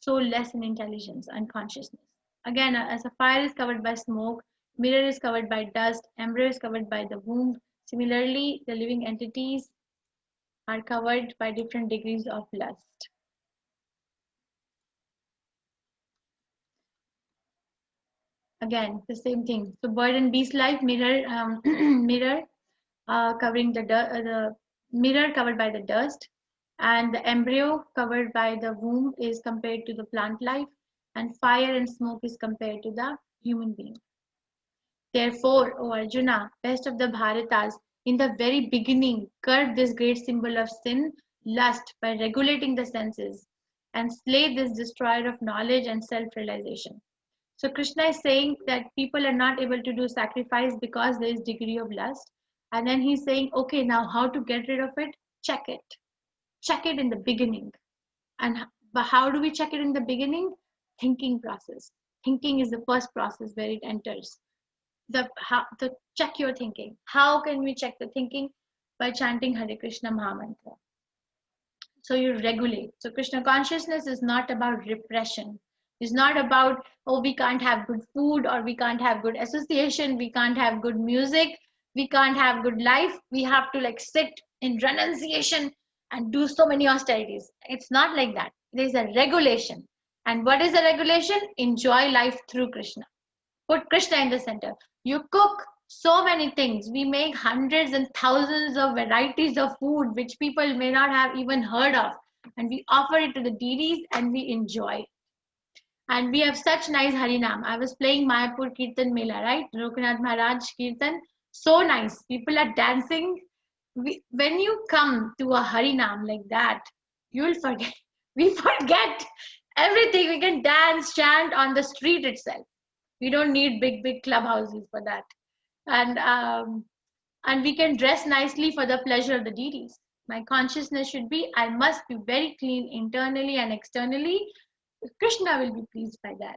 less in intelligence and consciousness. Again, as a fire is covered by smoke, mirror is covered by dust, embryo is covered by the womb, similarly the living entities are covered by different degrees of lust. Again, the same thing. So bird and beast life, mirror, covering the mirror covered by the dust, and the embryo covered by the womb is compared to the plant life, and fire and smoke is compared to the human being. Therefore, O Arjuna, best of the Bharatas, in the very beginning, curb this great symbol of sin, lust, by regulating the senses, and slay this destroyer of knowledge and self-realization. So Krishna is saying that people are not able to do sacrifice because there is degree of lust. And then he's saying, okay, now how to get rid of it? Check it. Check it in the beginning. And how do we check it in the beginning? Thinking process. Thinking is the first process where it enters. To check your thinking. How can we check the thinking? By chanting Hare Krishna Mahamantra. So you regulate. So Krishna consciousness is not about repression. It's not about, oh, we can't have good food, or we can't have good association, we can't have good music, we can't have good life. We have to like sit in renunciation and do so many austerities. It's not like that. There's a regulation. And what is the regulation? Enjoy life through Krishna. Put Krishna in the center. You cook so many things. We make hundreds and thousands of varieties of food which people may not have even heard of. and we offer it to the deities and we enjoy it. And we have such nice Harinam. I was playing Mayapur Kirtan Mela, right? Lokanath Maharaj Kirtan. So nice. People are dancing. When you come to a Harinam like that, you'll forget. We forget everything. We can dance, chant on the street itself. We don't need big clubhouses for that. And we can dress nicely for the pleasure of the deities. My consciousness should be, I must be very clean internally and externally. Krishna will be pleased by that.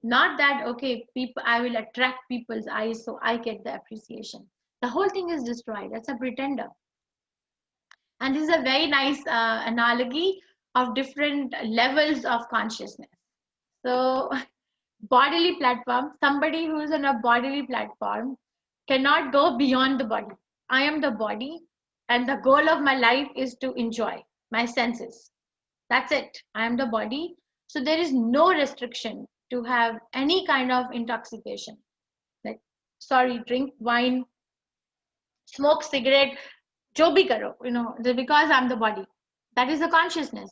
Not that, okay, people, I will attract people's eyes so I get the appreciation. The whole thing is destroyed. That's a pretender. And this is a very nice analogy of different levels of consciousness. So, bodily platform, somebody who is on a bodily platform cannot go beyond the body. I am the body, and the goal of my life is to enjoy my senses. That's it. I am the body. So there is no restriction to have any kind of intoxication. Like, sorry, drink wine, smoke cigarette, jo bhi karo, because I'm the body. That is the consciousness.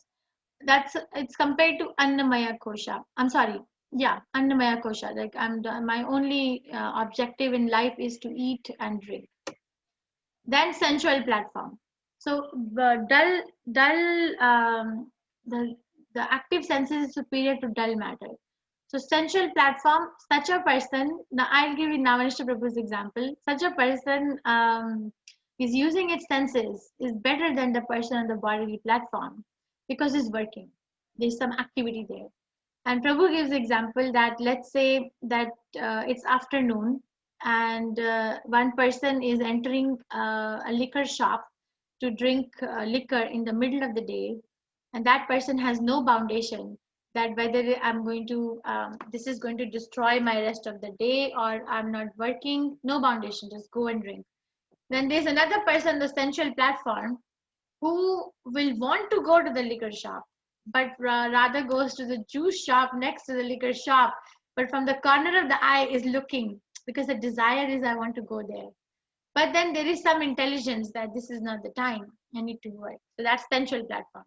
It's compared to Annamaya Kosha. I'm sorry. Yeah, Annamaya Kosha. Like my only objective in life is to eat and drink. Then sensual platform. So the the active senses is superior to dull matter. So sensual platform, such a person, now I'll give you Navanishta Prabhu's example. Such a person is using its senses is better than the person on the bodily platform because it's working. There's some activity there. And Prabhu gives example that let's say that it's afternoon and one person is entering a liquor shop to drink liquor in the middle of the day, and that person has no foundation that whether I'm going to, this is going to destroy my rest of the day or I'm not working, no foundation, just go and drink. Then there's another person on the sensual platform who will want to go to the liquor shop, but rather goes to the juice shop next to the liquor shop, but from the corner of the eye is looking because the desire is I want to go there. But then there is some intelligence that this is not the time, I need to work. So that's sensual platform.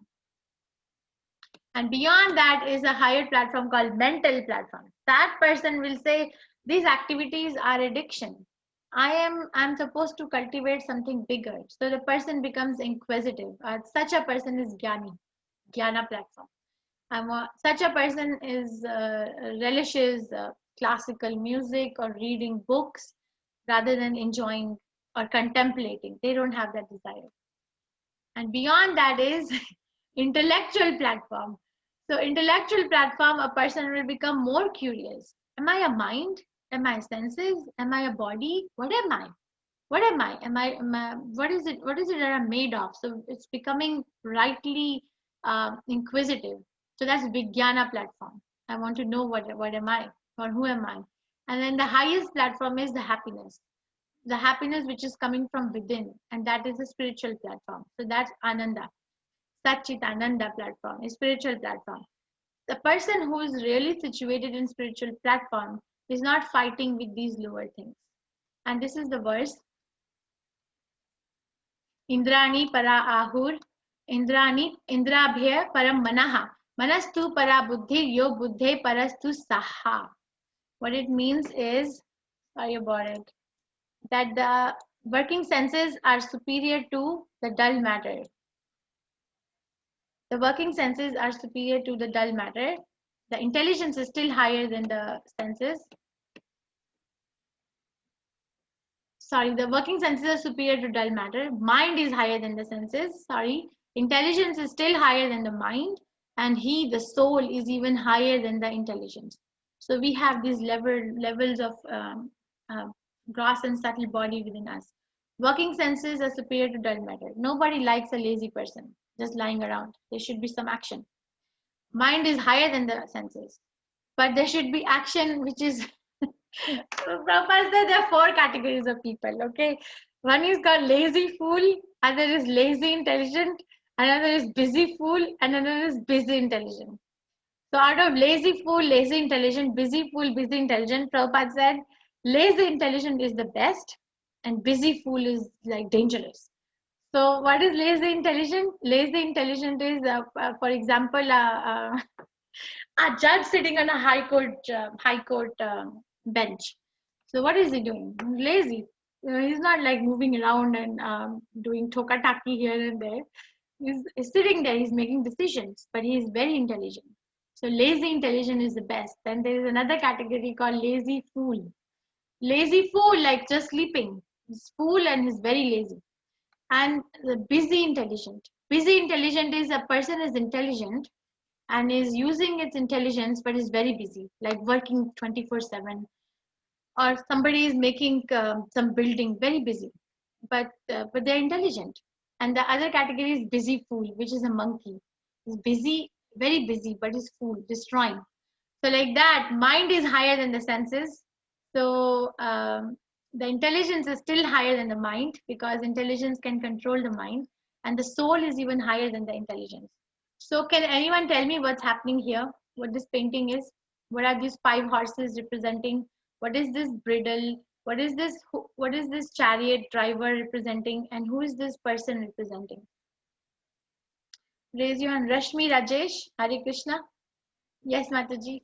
And beyond that is a higher platform called mental platform. That person will say, these activities are addiction. I'm supposed to cultivate something bigger. So the person becomes inquisitive. Such a person is Jnani, Jnana platform. Such a person is relishes classical music or reading books rather than enjoying or contemplating. They don't have that desire. And beyond that is intellectual platform. So intellectual platform, a person will become more curious. Am I a mind? Am I senses? Am I a body? What am I? What am I? What is it that I'm made of? So it's becoming rightly inquisitive. So that's Vijnana platform. I want to know what am I or who am I? And then the highest platform is the happiness. The happiness which is coming from within, and that is the spiritual platform. So that's Ananda. Satchitananda platform, a spiritual platform. The person who is really situated in spiritual platform is not fighting with these lower things. And this is the verse. Indrani para ahur, indrabhya param manaha, manastu para buddhi, yo buddhe parastu saha. What it means is, sorry about it, that the working senses are superior to the dull matter. The working senses are superior to the dull matter. The intelligence is still higher than the senses. Sorry, the working senses are superior to dull matter. Mind is higher than the senses. Sorry, intelligence is still higher than the mind. And the soul, is even higher than the intelligence. So we have these levels of gross and subtle body within us. Working senses are superior to dull matter. Nobody likes a lazy person just lying around. There should be some action. Mind is higher than the senses, but there should be action, which is so Prabhupada said there are 4 categories of people. Okay, one is called lazy fool, other is lazy intelligent, another is busy fool, and another is busy intelligent. So out of lazy fool, lazy intelligent, busy fool, busy intelligent, Prabhupada said lazy intelligent is the best, and busy fool is like dangerous. So what is lazy intelligent? Lazy intelligent is, for example, a judge sitting on a high court bench. So what is he doing? Lazy. He's not like moving around and doing tokataki here and there. He's sitting there. He's making decisions, but he is very intelligent. So lazy intelligence is the best. Then there is another category called lazy fool. Lazy fool, like just sleeping. He's fool and he's very lazy. And the busy intelligent. Busy intelligent is a person is intelligent and is using its intelligence but is very busy, like working 24/7, or somebody is making some building, very busy, but they're intelligent. And the other category is busy fool, which is a monkey. Is busy, very busy, but is fool, destroying. So like that, mind is higher than the senses. So the intelligence is still higher than the mind, because intelligence can control the mind, and the soul is even higher than the intelligence. So can anyone tell me what's happening here? What this painting is? What are these 5 horses representing? What is this bridle? What is this chariot driver representing? And who is this person representing? Raise your hand. Rashmi, Rajesh, Hare Krishna. Yes, Mataji.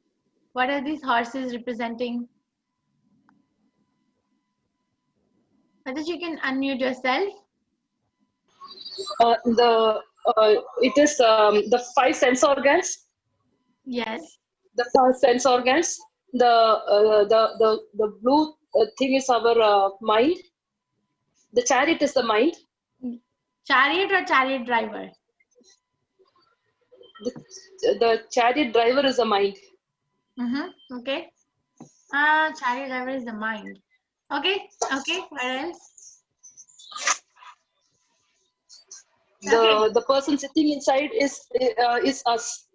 What are these horses representing? Mataji, you can unmute yourself. It is the 5 sense organs. Yes. The 5 sense organs. The blue thing is our mind. The chariot is the mind. Chariot or chariot driver? The chariot driver is the mind. Okay. Chariot driver is the mind. Okay. Okay. What else? The person sitting inside is us.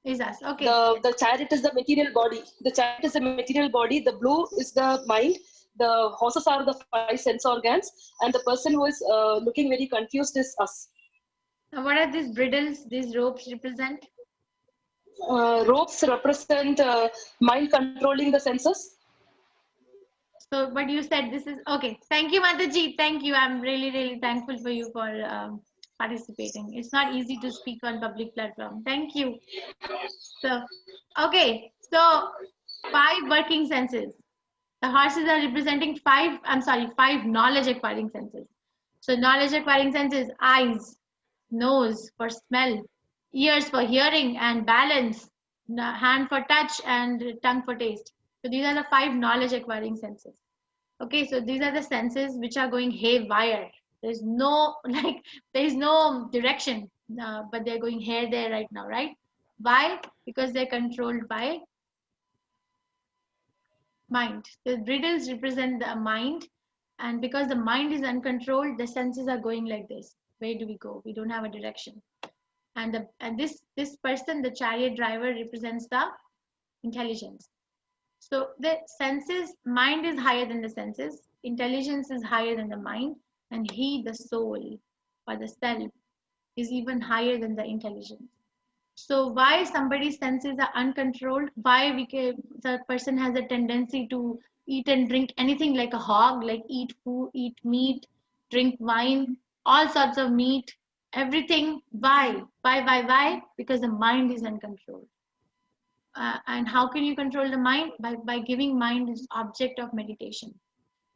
Is us. Okay. The chariot is the material body. The chariot is the material body. The blue is the mind. The horses are the 5 sense organs, and the person who is looking very confused is us. What are these bridles, these ropes represent? Ropes represent mind controlling the senses. So, but you said this is okay. Thank you, Mataji. Thank you. I'm really, really thankful for you for participating. It's not easy to speak on public platform. Thank you. So, okay. So, 5 working senses. The horses are representing 5 knowledge acquiring senses. So, knowledge acquiring senses: eyes, nose for smell, ears for hearing and balance, hand for touch, and tongue for taste. So these are the 5 knowledge acquiring senses. Okay, so these are the senses which are going haywire. There's no there is no direction, but they're going here there right now, right? Why? Because they're controlled by mind. The bridles represent the mind, and because the mind is uncontrolled, the senses are going like this. Where do we go? We don't have a direction. And this person, the chariot driver, represents the intelligence. So the senses, mind is higher than the senses, intelligence is higher than the mind, and he, the soul or the self, is even higher than the intelligence. So why somebody's senses are uncontrolled? Why the person has a tendency to eat and drink anything like a hog, like eat food, eat meat, drink wine, all sorts of meat, everything. Why? Because the mind is uncontrolled. And how can you control the mind? By giving mind as object of meditation.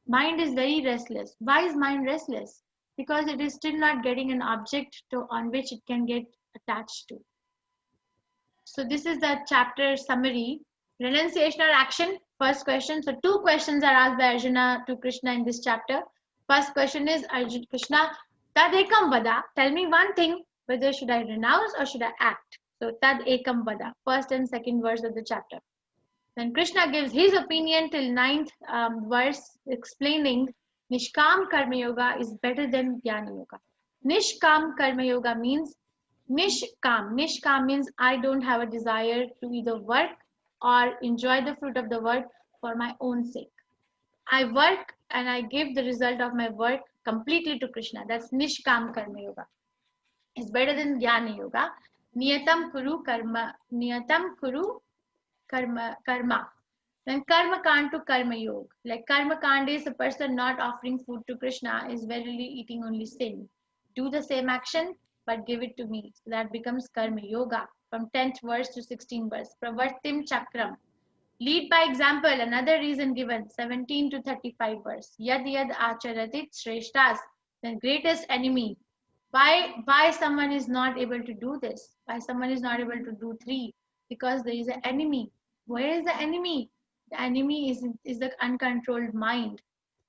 Mind is very restless. Why is mind restless? Because it is still not getting an object on which it can get attached to. So this is the chapter summary. Renunciation or action? First question. So 2 questions are asked by Arjuna to Krishna in this chapter. First question is, Krishna, tad ekam vada. Tell me one thing, whether should I renounce or should I act? So tad ekam vada. First and second verse of the chapter. Then Krishna gives his opinion till 9th verse, explaining Nishkam Karma Yoga is better than Jnana Yoga. Nishkam Karma Yoga means Nishkam. Nishkam means I don't have a desire to either work or enjoy the fruit of the work for my own sake. I work and I give the result of my work completely to Krishna. That's Nishkam Karma Yoga. It's better than Jnana Yoga. Niyatam Kuru Karma. Niyatam Kuru Karma. Then karma kand to karma yoga. Like karma kand is a person not offering food to Krishna is verily eating only sin. Do the same action, but give it to me. So that becomes karma yoga from 10th verse to 16th verse. Pravartim chakram. Lead by example. Another reason given 17 to 35 verse. Yad yad acharatit shreshtas. The greatest enemy. Why someone is not able to do this? Why someone is not able to do 3? Because there is an enemy. Where is the enemy? The enemy is the uncontrolled mind.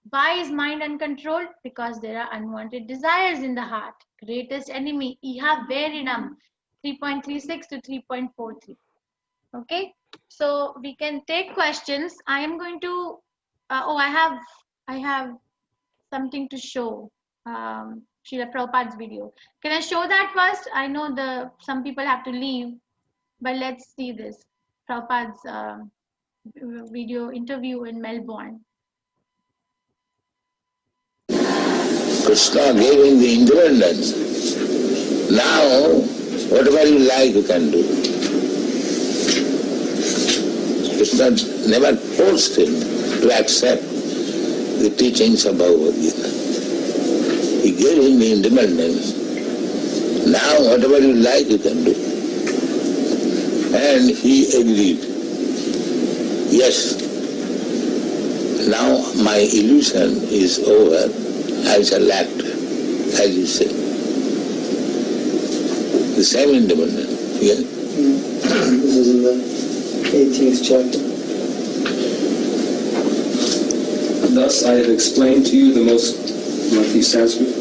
Why is mind uncontrolled? Because there are unwanted desires in the heart. Greatest enemy, iha veridam, 3.36 to 3.43. Okay, so we can take questions. I am going to. I have something to show. Srila Prabhupada's video. Can I show that first? I know some people have to leave, but let's see this. Prabhupada's video interview in Melbourne. Krishna gave him the independence. Now, whatever you like, you can do. Krishna never forced him to accept the teachings of Bhagavad Gita. He gave him the independence. Now, whatever you like, you can do. And he agreed. Yes, now my illusion is over. I shall act, as you say. The same independence. Yeah? This is in the 18th chapter. Thus I have explained to you the most, what he stands with?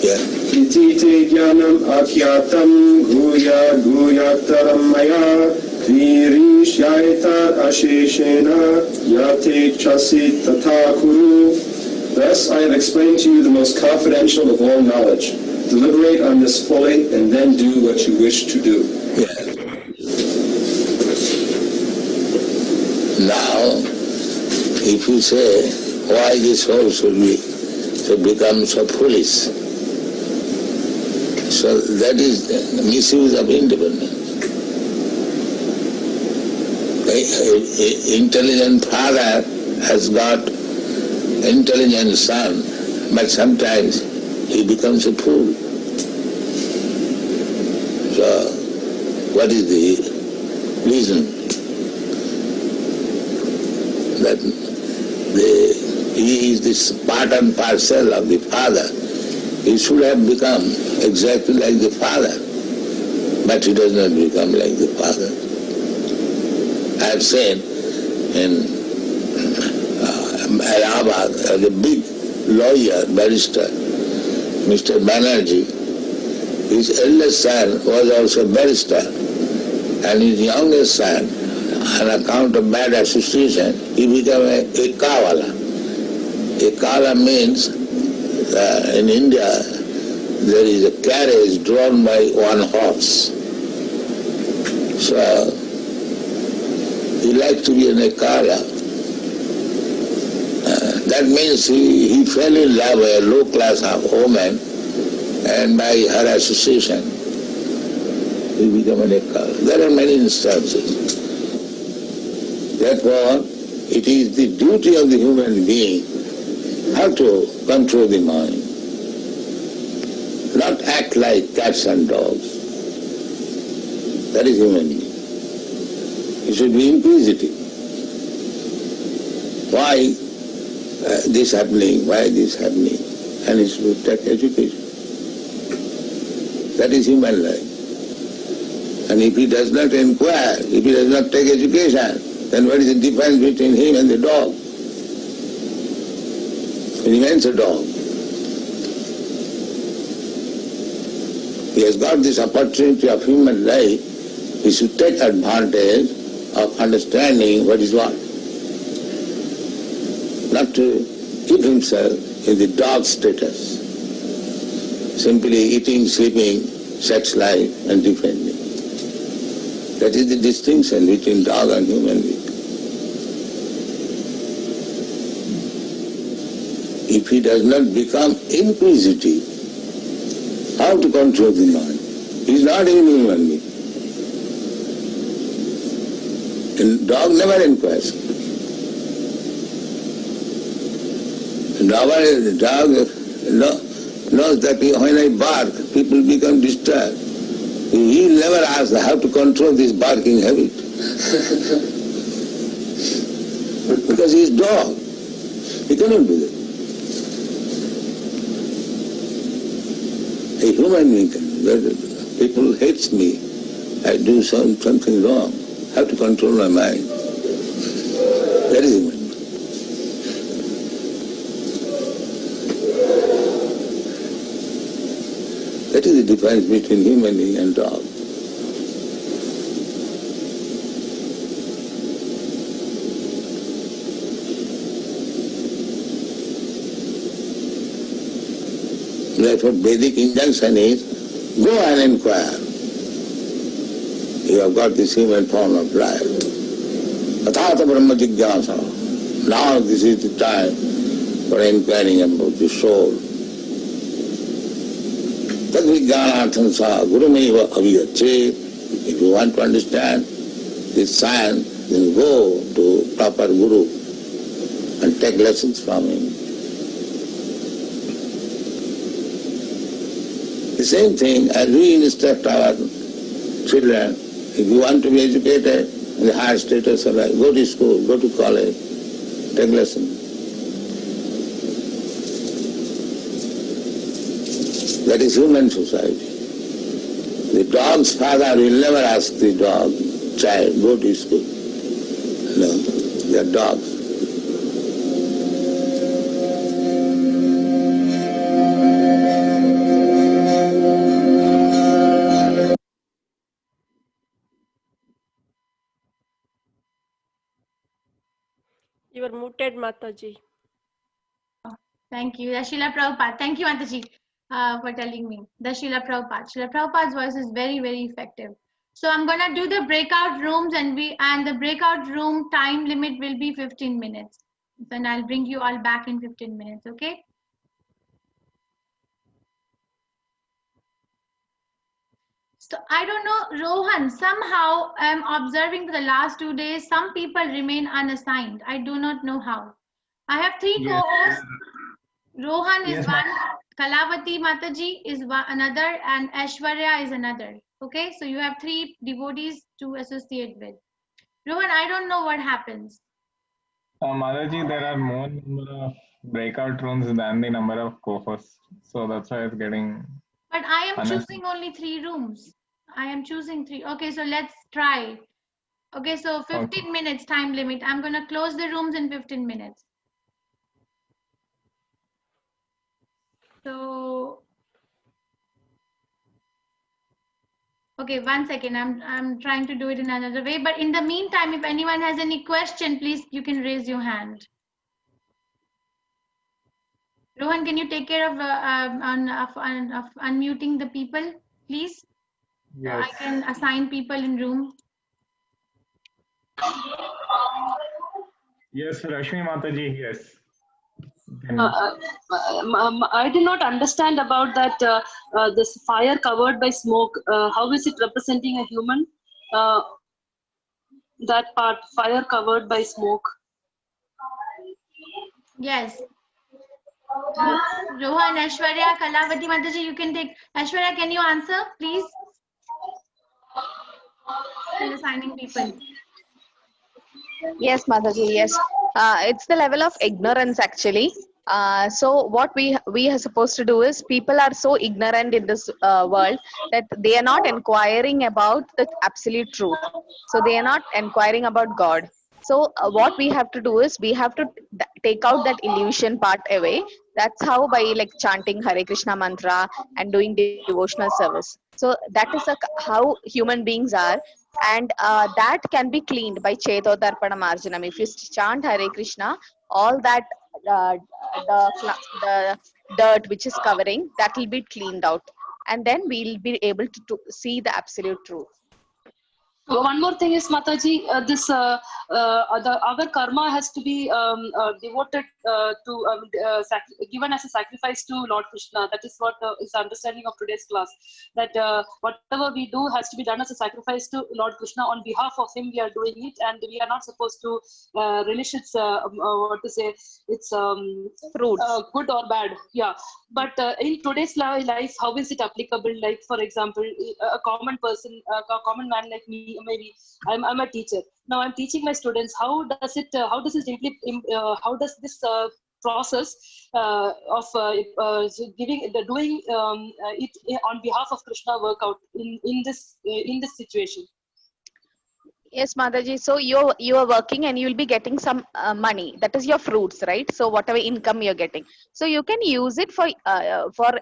Yeah. Iti te jnanam akyatam guya guyataram maya virishyaita asheshena yate chasit tatha kuru. Thus I have explained to you the most confidential of all knowledge. Deliberate on this fully and then do what you wish to do. Yeah. Now, if you say, why this soul should become so foolish? So that is misuse of independence. An intelligent father has got intelligent son, but sometimes he becomes a fool. So, what is the reason? That he is this part and parcel of the father. He should have become exactly like the father, but he does not become like the father. I have seen in Allahabad, a big lawyer, barrister, Mr. Banerjee, his eldest son was also a barrister, and his youngest son, on account of bad association, he became a kawala. A kawala means in India there is a carriage drawn by one horse. So he liked to be an ekala. That means he fell in love with a low-class woman, and by her association, he became an ekala. There are many instances. Therefore, it is the duty of the human being how to control the mind, not act like cats and dogs. That is human being. He should be inquisitive. Why this happening? Why this happening? And he should take education. That is human life. And if he does not inquire, if he does not take education, then what is the difference between him and the dog? He remains a dog. He has got this opportunity of human life. He should take advantage of understanding what is what. Not to keep himself in the dog status, simply eating, sleeping, sex life and defending. That is the distinction between dog and human being. If he does not become inquisitive, how to control the mind? He is not even human being. And dog never inquires. Dog knows that when I bark, people become disturbed. He never asks how to control this barking habit. Because he is dog. He cannot do that. A human being can. People hate me. I do something wrong. How to control my mind. That is human. That is the difference between human being and dog. Therefore, Vedic injunction is, go and inquire. You have got this human form of life. Tathata Brahma Jigyasa. Now this is the time for inquiring about the soul. Tad Vijnanartham sa Gurumeva Aviyachet. If you want to understand this science, then go to proper Guru and take lessons from him. The same thing as we instruct our children. If you want to be educated in the higher status of life, go to school, go to college, take lessons. That is human society. The dog's father will never ask the dog, child, go to school. No, they are dogs. You are muted, Mataji. Thank you. The Srila Prabhupada. Thank you, Mataji, for telling me. The Srila Prabhupada. Srila Prabhupada's voice is very, very effective. So I'm gonna do the breakout rooms, and the breakout room time limit will be 15 minutes. Then I'll bring you all back in 15 minutes, okay? So I don't know, Rohan, somehow I'm observing for the last 2 days, some people remain unassigned. I do not know how. I have 3 Yes. co-hosts. Rohan is Yes, one, Kalavati Mataji is another, and Aishwarya is another. Okay, so you have 3 devotees to associate with. Rohan, I don't know what happens. Mataji, there are more number of breakout rooms than the number of co-hosts. So that's why it's getting... But I am unassigned. choosing only 3 rooms. I am choosing 3. Okay, so let's try. Okay, so 15 minutes time limit. I'm going to close the rooms in 15 minutes. So, okay, 1 second. I'm trying to do it in another way. But in the meantime, if anyone has any question, please, you can raise your hand. Rohan, can you take care of unmuting the people, please? Yes. So I can assign people in room. Yes, Rashmi Mataji, yes. I did not understand about that this fire covered by smoke. How is it representing a human? That part, fire covered by smoke. Yes. Rohan, Aishwarya, Kalavati Mataji, you can take. Aishwarya, can you answer, please? Still assigning people. Yes, Mataji, yes. It's the level of ignorance actually. So what we are supposed to do is, people are so ignorant in this world that they are not inquiring about the absolute truth. So they are not inquiring about God. So what we have to do is, we have to take out that illusion part away. That's how, by like chanting Hare Krishna mantra and doing devotional service. So that is how human beings are. And that can be cleaned by Chetodarpana Marjanam. If you chant Hare Krishna, all that the dirt which is covering, that will be cleaned out, and then we'll be able to see the absolute truth. One more thing is, Mataji, our karma has to be devoted given as a sacrifice to Lord Krishna. That is what is the understanding of today's class. That whatever we do has to be done as a sacrifice to Lord Krishna. On behalf of him, we are doing it, and we are not supposed to relish its what to say, its Fruits. good or bad. Yeah, but in today's life, how is it applicable? Like, for example, a common person, a common man like me, maybe I'm a teacher. Now I'm teaching my students. How does this process of doing it on behalf of Krishna work out in this situation? Yes, Mataji. So you are working and you will be getting some money. That is your fruits, right? So whatever income you're getting, so you can use it for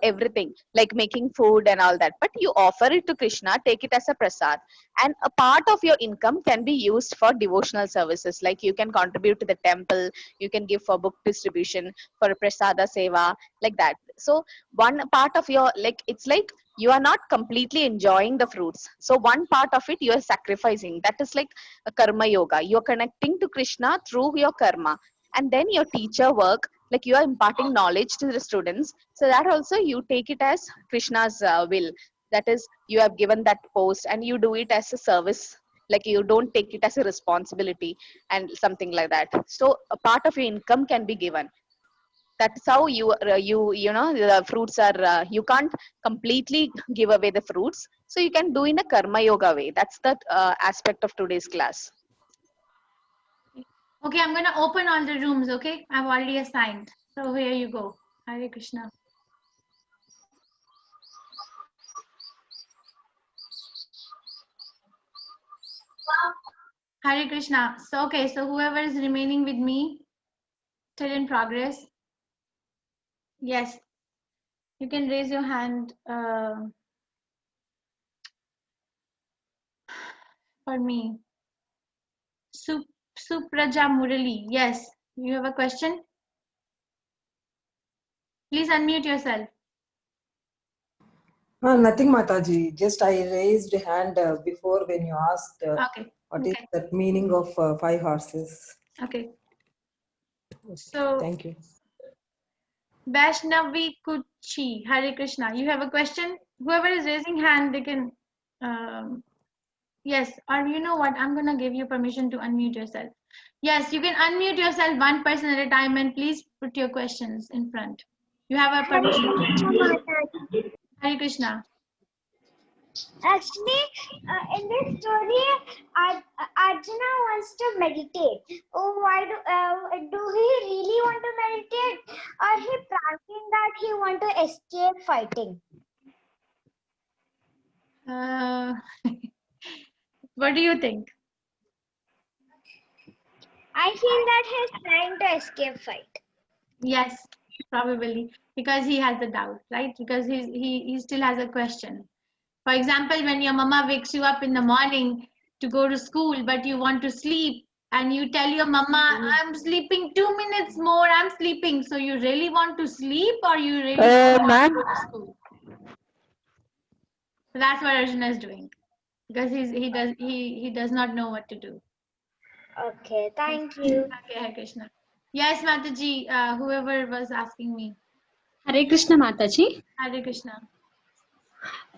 everything, like making food and all that. But you offer it to Krishna, take it as a prasad, and a part of your income can be used for devotional services. Like you can contribute to the temple, you can give for book distribution, for prasada seva, like that. So one part of your, like, it's like you are not completely enjoying the fruits, so one part of it you are sacrificing. That is like a karma yoga. You are connecting to Krishna through your karma. And then your teacher work, like you are imparting knowledge to the students, so that also you take it as Krishna's will. That is, you have given that post and you do it as a service, like you don't take it as a responsibility and something like that. So a part of your income can be given. That's how you know the fruits are, you can't completely give away the fruits, so you can do in a karma yoga way. That's the aspect of today's class. Okay, I'm going to open all the rooms, okay? I've already assigned. So here you go. Hare Krishna. Hare Krishna. So, okay, so whoever is remaining with me, still in progress. Yes, you can raise your hand for me. Supraja Murali. Yes, you have a question? Please unmute yourself. Nothing, Mataji. Just I raised a hand before when you asked what is the meaning of 5 horses. Okay. So, thank you. Vaishnavi Kuchi, Hare Krishna. You have a question? Whoever is raising hand, they can. Yes, or you know what? I'm gonna give you permission to unmute yourself. Yes, you can unmute yourself one person at a time, and please put your questions in front. You have a permission. Hare Krishna. Actually, in this story, Arjuna wants to meditate. Oh, why do he really want to meditate, or he pranking that he want to escape fighting? What do you think? I feel that he's trying to escape fight. Yes, probably because he has a doubt, right? Because he still has a question. For example, when your mama wakes you up in the morning to go to school, but you want to sleep, and you tell your mama, I'm sleeping 2 minutes more, I'm sleeping. So you really want to sleep, or you really want to go to school? So that's what Arjuna is doing, because he does not know what to do. Okay, thank you. Okay, Hare Krishna. Yes, Mataji, whoever was asking me. Hare Krishna, Mataji. Hare Krishna.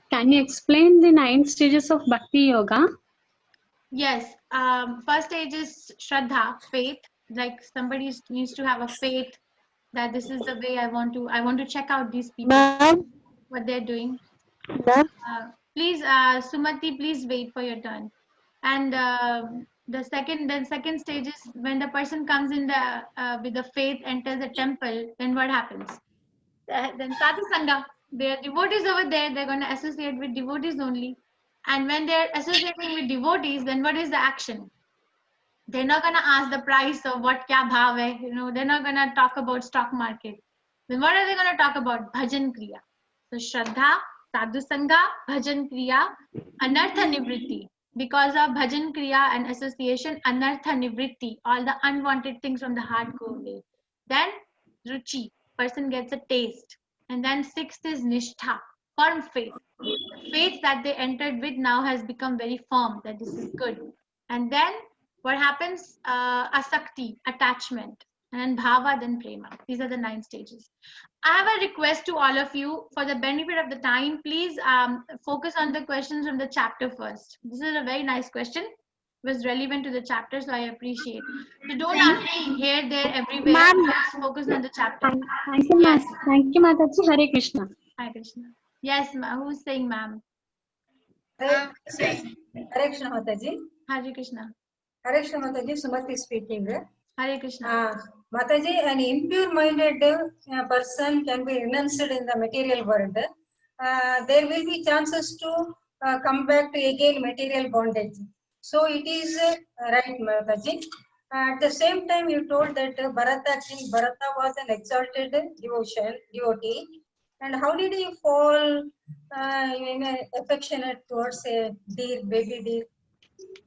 Can you explain the 9 stages of Bhakti Yoga? Yes. First stage is Shraddha, faith. Like somebody needs to have a faith that this is the way I want to check out these people, what they're doing. Please, Sumati, please wait for your turn. And the second stage is when the person comes in with the faith, enters the temple. Then what happens? Then Sadhu Sangha. There are devotees over there. They're going to associate with devotees only. And when they're associating with devotees, then what is the action? They're not going to ask the price of what kya bhav hai. You know, they're not going to talk about stock market. Then what are they going to talk about? Bhajan Kriya. So Shraddha, Sadhu Sangha, Bhajan Kriya, Anartha Nivritti. Because of Bhajan Kriya and association, Anartha Nivritti, all the unwanted things from the heart go away. Then Ruchi, person gets a taste. And then 6th is Nishtha, firm faith. The faith that they entered with now has become very firm, that this is good. And then what happens? Asakti, attachment. and then bhava, then prema. These are the 9 stages. I have a request to all of you. For the benefit of the time, please focus on the questions from the chapter first. This is a very nice question. It was relevant to the chapter, so I appreciate. So don't ask me here, there, everywhere. Let's focus on the chapter. Thank you, Yes. Thank you, Mataji. Hare Krishna. Hare Krishna. Yes, who's saying ma'am? Hare Krishna Mataji. Hare Krishna. Hare Krishna Mataji, Sumati speaking. Hare Krishna. Mataji, an impure-minded person can be renounced in the material world. There will be chances to come back to again material bondage. So it is right, Mataji. At the same time, you told that King Bharata was an exalted devotee. And how did he fall affectionate towards a deer, baby deer?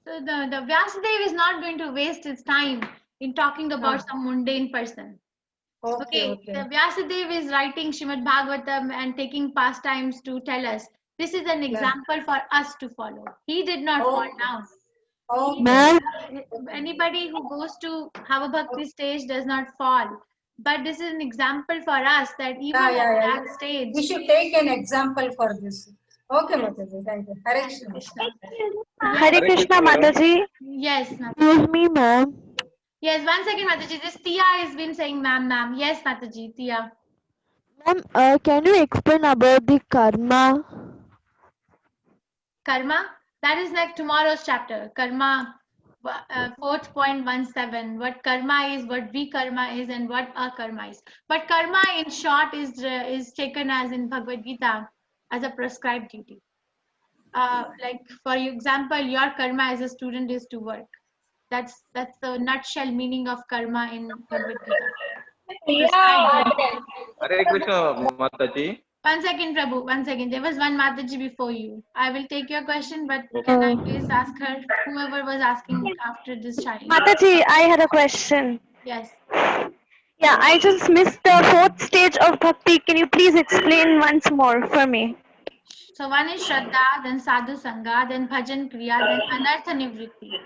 So the Vyasadeva is not going to waste his time in talking about some mundane person. Okay. The Vyasadeva is writing Srimad Bhagavatam and taking pastimes to tell us this is an example for us to follow. He did not fall down. Anybody who goes to have a bhakti stage does not fall. But this is an example for us that even at that stage. We should take an example for this. Okay, Mataji, thank you. Hare Krishna. Hare Krishna, Mataji. Yes, Mataji. Excuse me, ma'am. Yes, 1 second, Mataji. This Tia has been saying ma'am. Yes, Mataji, Tia. Ma'am, can you explain about the karma? Karma? That is like tomorrow's chapter. Karma, 4.17. What karma is, what vikarma is, and what akarma is. But karma, in short, is taken as in Bhagavad Gita as a prescribed duty. Like for example, your karma as a student is to work. That's the nutshell meaning of karma in Bhagavad Gita. Hare Krishna, Mataji. 1 second, Prabhu. 1 second. There was one Mataji before you. I will take your question, but can I please ask her, whoever was asking after this child? Mataji, I had a question. Yes. Yeah, I just missed the 4th stage of bhakti. Can you please explain once more for me? So one is Shraddha, then Sadhu Sangha, then Bhajan Kriya, then Anartha Nivritti.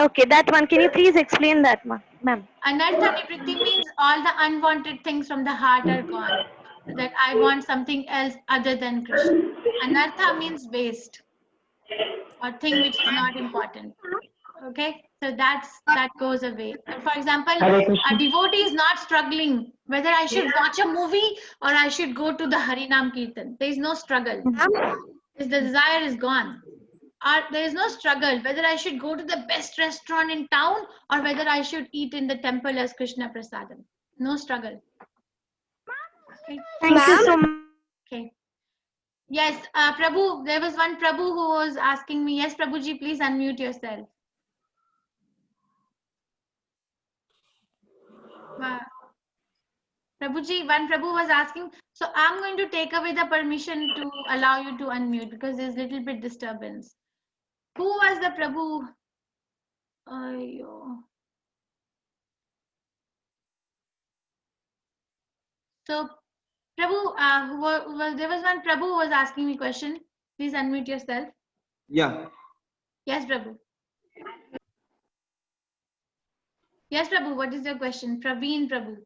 Okay, that one. Can you please explain that, ma'am? Anartha Nivritti means all the unwanted things from the heart are gone. That I want something else other than Krishna. Anartha means waste or thing which is not important. Okay, so that goes away. For example, a devotee is not struggling whether I should watch a movie or I should go to the Harinam Kirtan. There is no struggle. The desire is gone. There is no struggle whether I should go to the best restaurant in town or whether I should eat in the temple as Krishna Prasadam. No struggle. Okay. Thank you so much. Okay. Yes, Prabhu, there was one Prabhu who was asking me. Yes, Prabhuji, please unmute yourself. Prabhuji, one Prabhu was asking. So I'm going to take away the permission to allow you to unmute because there's a little bit disturbance. Who was the Prabhu? So Prabhu, there was one Prabhu who was asking me a question. Please unmute yourself. Yeah. Yes, Prabhu. Yes, Prabhu, what is your question? Praveen Prabhu.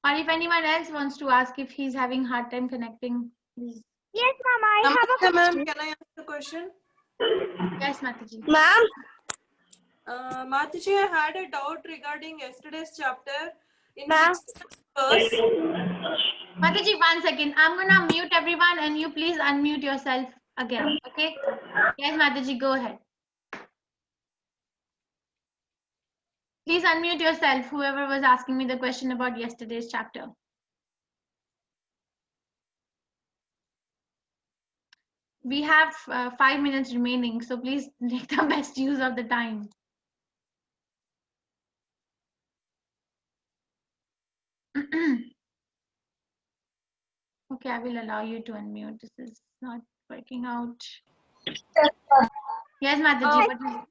Or if anyone else wants to ask if he's having hard time connecting, please. Yes, ma'am, I have a question. Can I ask a question? Yes, Mataji. Ma'am? Mataji, I had a doubt regarding yesterday's chapter. In 6th verse. Mataji, 1 second. I'm going to mute everyone and you please unmute yourself again. Okay? Yes, Mataji, go ahead. Please unmute yourself, whoever was asking me the question about yesterday's chapter. We have 5 minutes remaining, so please make the best use of the time. Okay, I will allow you to unmute. This is not working out. Yes, Mataji,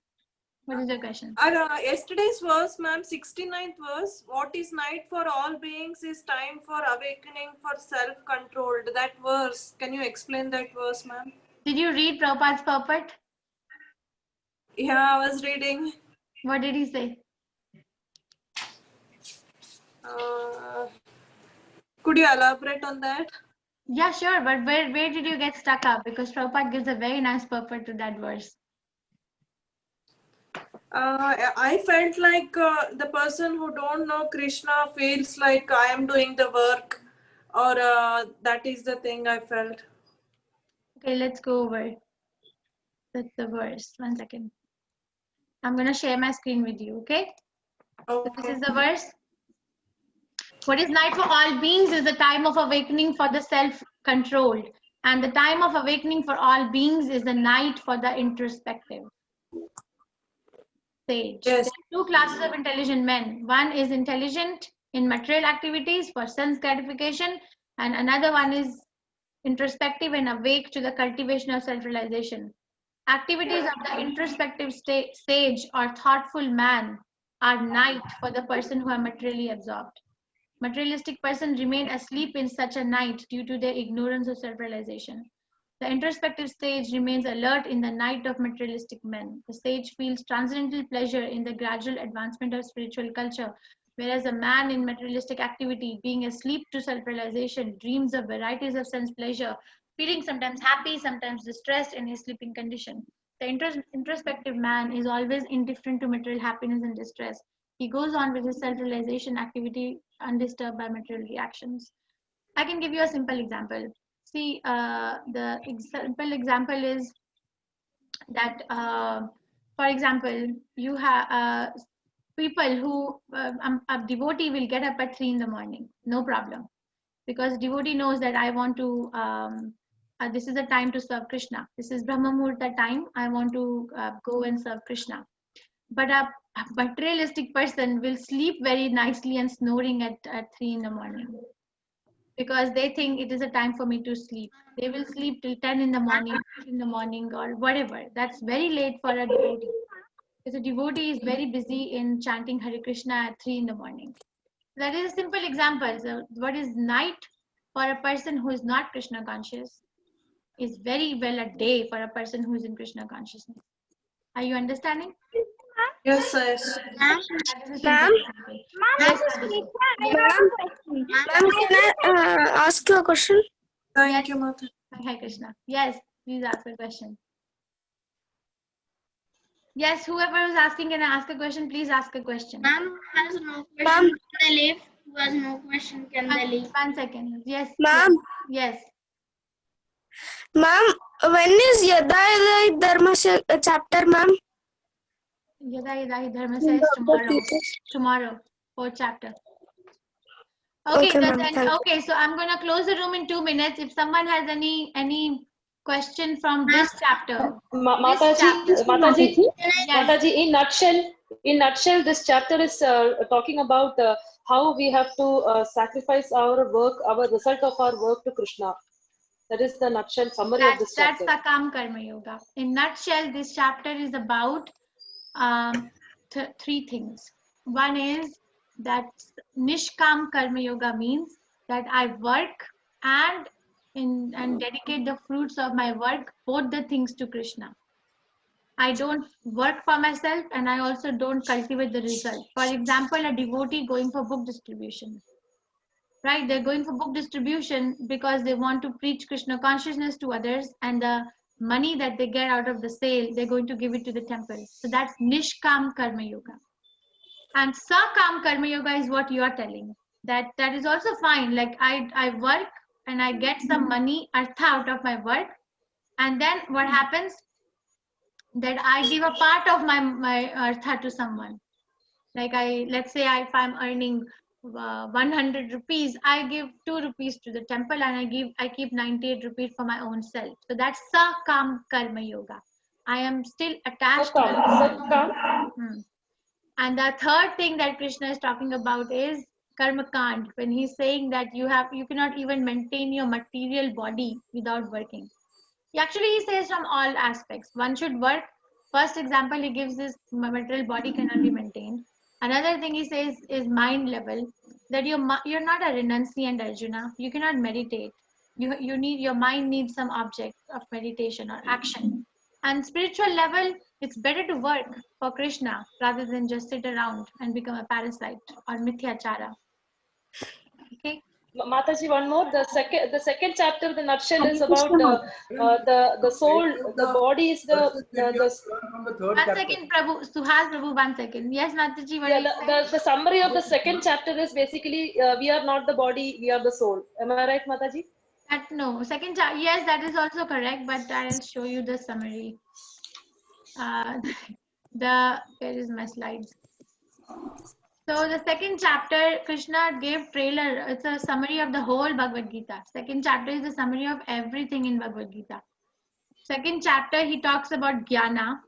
what is your question? Yesterday's verse, ma'am, 69th verse. What is night for all beings is time for awakening for self-controlled. That verse, can you explain that verse, ma'am? Did you read Prabhupada's purport? Yeah, I was reading. What did he say? could you elaborate on that? Yeah, sure. But where did you get stuck up? Because Prabhupada gives a very nice purport to that verse. I felt like the person who don't know Krishna feels like I am doing the work, or that is the thing I felt. Okay, let's go over the verse. 1 second. I'm going to share my screen with you, okay? So this is the verse. What is night for all beings is the time of awakening for the self-controlled. And the time of awakening for all beings is the night for the introspective sage. Yes. There are 2 classes of intelligent men. One is intelligent in material activities for sense gratification, and another one is introspective and awake to the cultivation of self-realization. Activities of the introspective sage or thoughtful man are night for the person who are materially absorbed. Materialistic persons remain asleep in such a night due to their ignorance of self-realization. The introspective sage remains alert in the night of materialistic men. The sage feels transcendental pleasure in the gradual advancement of spiritual culture, whereas a man in materialistic activity, being asleep to self-realization, dreams of varieties of sense pleasure, feeling sometimes happy, sometimes distressed in his sleeping condition. The introspective man is always indifferent to material happiness and distress. He goes on with his self-realization activity undisturbed by material reactions. I can give you a simple example. See, the simple example is that, for example, you have people who, a devotee will get up at 3 in the morning, no problem. Because devotee knows that I want to, this is the time to serve Krishna. This is Brahma Muhurta time, I want to go and serve Krishna. But a materialistic person will sleep very nicely and snoring at 3 in the morning. Because they think it is a time for me to sleep. They will sleep till 10 in the morning, or whatever. That's very late for a devotee. Because a devotee is very busy in chanting Hare Krishna at 3 in the morning. That is a simple example. So what is night for a person who is not Krishna conscious is very well a day for a person who is in Krishna consciousness. Are you understanding? Yes, yes. Ma'am, Yes, ma'am, can I ask you a question? Thank you, Mother. Hi, Krishna. Yes, please ask a question. Yes, whoever is asking, can I ask a question? Please ask a question. Ma'am has no question. Can they leave? Who has no question? Can they leave? 1 second. Yes. Ma'am. Yes. Ma'am, when is Yadayadai Dharma chapter, ma'am? Yadayadai Dharma says tomorrow. Tomorrow, 4th chapter. Okay, okay, so I'm going to close the room in 2 minutes. If someone has any question from this chapter. Mataji, in nutshell, this chapter is talking about how we have to sacrifice our work, our result of our work to Krishna. That is the nutshell summary of this chapter. That's Sakam Karma Yoga. In nutshell, this chapter is about 3 things. One is that Nishkam Karma Yoga means that I work and dedicate the fruits of my work, both the things, to Krishna. I don't work for myself, and I also don't cultivate the result. For example, a devotee going for book distribution. Right? They're going for book distribution because they want to preach Krishna consciousness to others, and the money that they get out of the sale, they're going to give it to the temple. So that's Nishkam Karma Yoga. And Sakam Karma Yoga is what you are telling. That is also fine. Like I work and I get some money, artha, out of my work. And then what happens? That I give a part of my artha to someone. Like let's say if I'm earning 100 rupees, I give 2 rupees to the temple, and I keep 98 rupees for my own self. So that's Sakam Karma Yoga. I am still attached to the And the third thing that Krishna is talking about is Karma Kand, when he's saying that you cannot even maintain your material body without working. He says from all aspects. One should work. First example he gives is material body cannot be maintained. Another thing he says is mind level, that you're not a renunciant, Arjuna. You cannot meditate. Your mind needs some object of meditation or action. And spiritual level, it's better to work for Krishna rather than just sit around and become a parasite or mithyachara. Okay. Mataji, one more. The second chapter, the nutshell is about the soul. The body is the. One second, Prabhu. Suhas Prabhu, 1 second. Yes, Mataji. The summary of the second chapter is basically we are not the body, we are the soul. Am I right, Mataji? No, second chapter. Yes, that is also correct. But I'll show you the summary. Where is my slides? So the second chapter, Krishna gave trailer. It's a summary of the whole Bhagavad Gita. Second chapter is a summary of everything in Bhagavad Gita. Second chapter, he talks about jnana.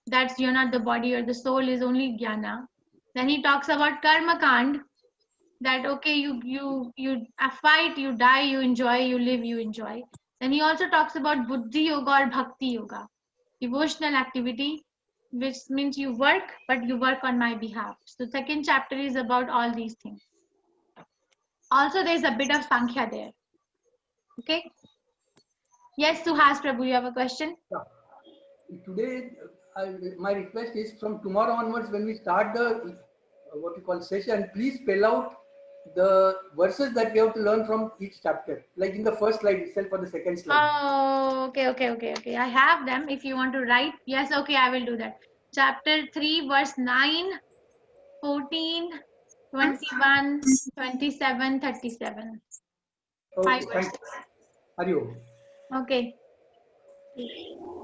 That's you're not the body or the soul is only jnana. Then he talks about karma kand. That okay, you fight, you die, you enjoy, you live, you enjoy. Then he also talks about buddhi yoga or bhakti yoga, devotional activity, which means you work, but you work on my behalf. So second chapter is about all these things. Also, there's a bit of Sankhya there. Okay. Yes, Suhas Prabhu, you have a question? Today, my request is from tomorrow onwards, when we start the session, please spell out the verses that we have to learn from each chapter, like in the first slide itself or the second slide. Oh, okay. I have them. If you want to write, yes, okay, I will do that. Chapter 3, verse 9, 14, 21, 27, 37. Okay, thank you. Okay.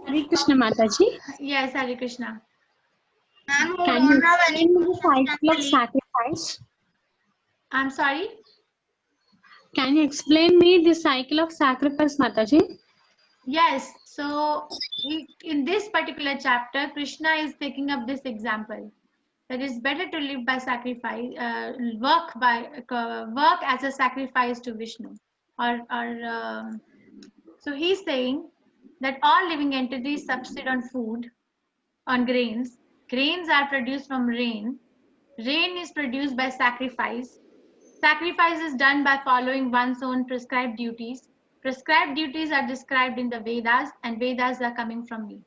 Hare Krishna, Mataji. Yes, Hare Krishna. Can you explain the cycle of sacrifice? I'm sorry? Can you explain me the cycle of sacrifice, Mataji? Yes. So in this particular chapter, Krishna is taking up this example. That it's better to live by sacrifice, work as a sacrifice to Vishnu. So he's saying that all living entities subsist on food, on grains. Grains are produced from rain. Rain is produced by sacrifice. Sacrifice is done by following one's own prescribed duties. Prescribed duties are described in the Vedas, and Vedas are coming from me.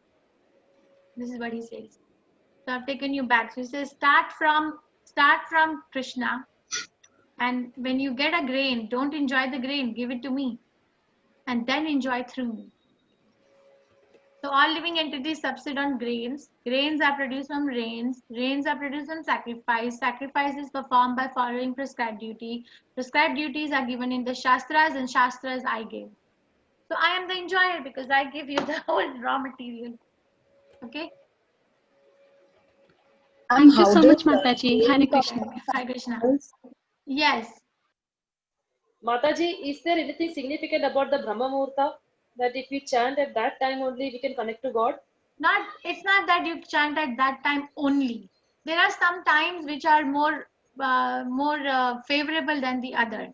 This is what he says. So I've taken you back. So he says, start from Krishna, and when you get a grain, don't enjoy the grain, give it to me, and then enjoy through me. So all living entities subsist on grains. Grains are produced from rains. Rains are produced from sacrifice. Sacrifice is performed by following prescribed duty. Prescribed duties are given in the Shastras, and Shastras I give. So I am the enjoyer because I give you the whole raw material. Okay? Thank you so much, Mataji. Hare Krishna. Hare Krishna. Yes. Mataji, is there anything significant about the Brahma Muhurta? That if we chant at that time only, we can connect to God? It's not that you chant at that time only. There are some times which are more favorable than the other.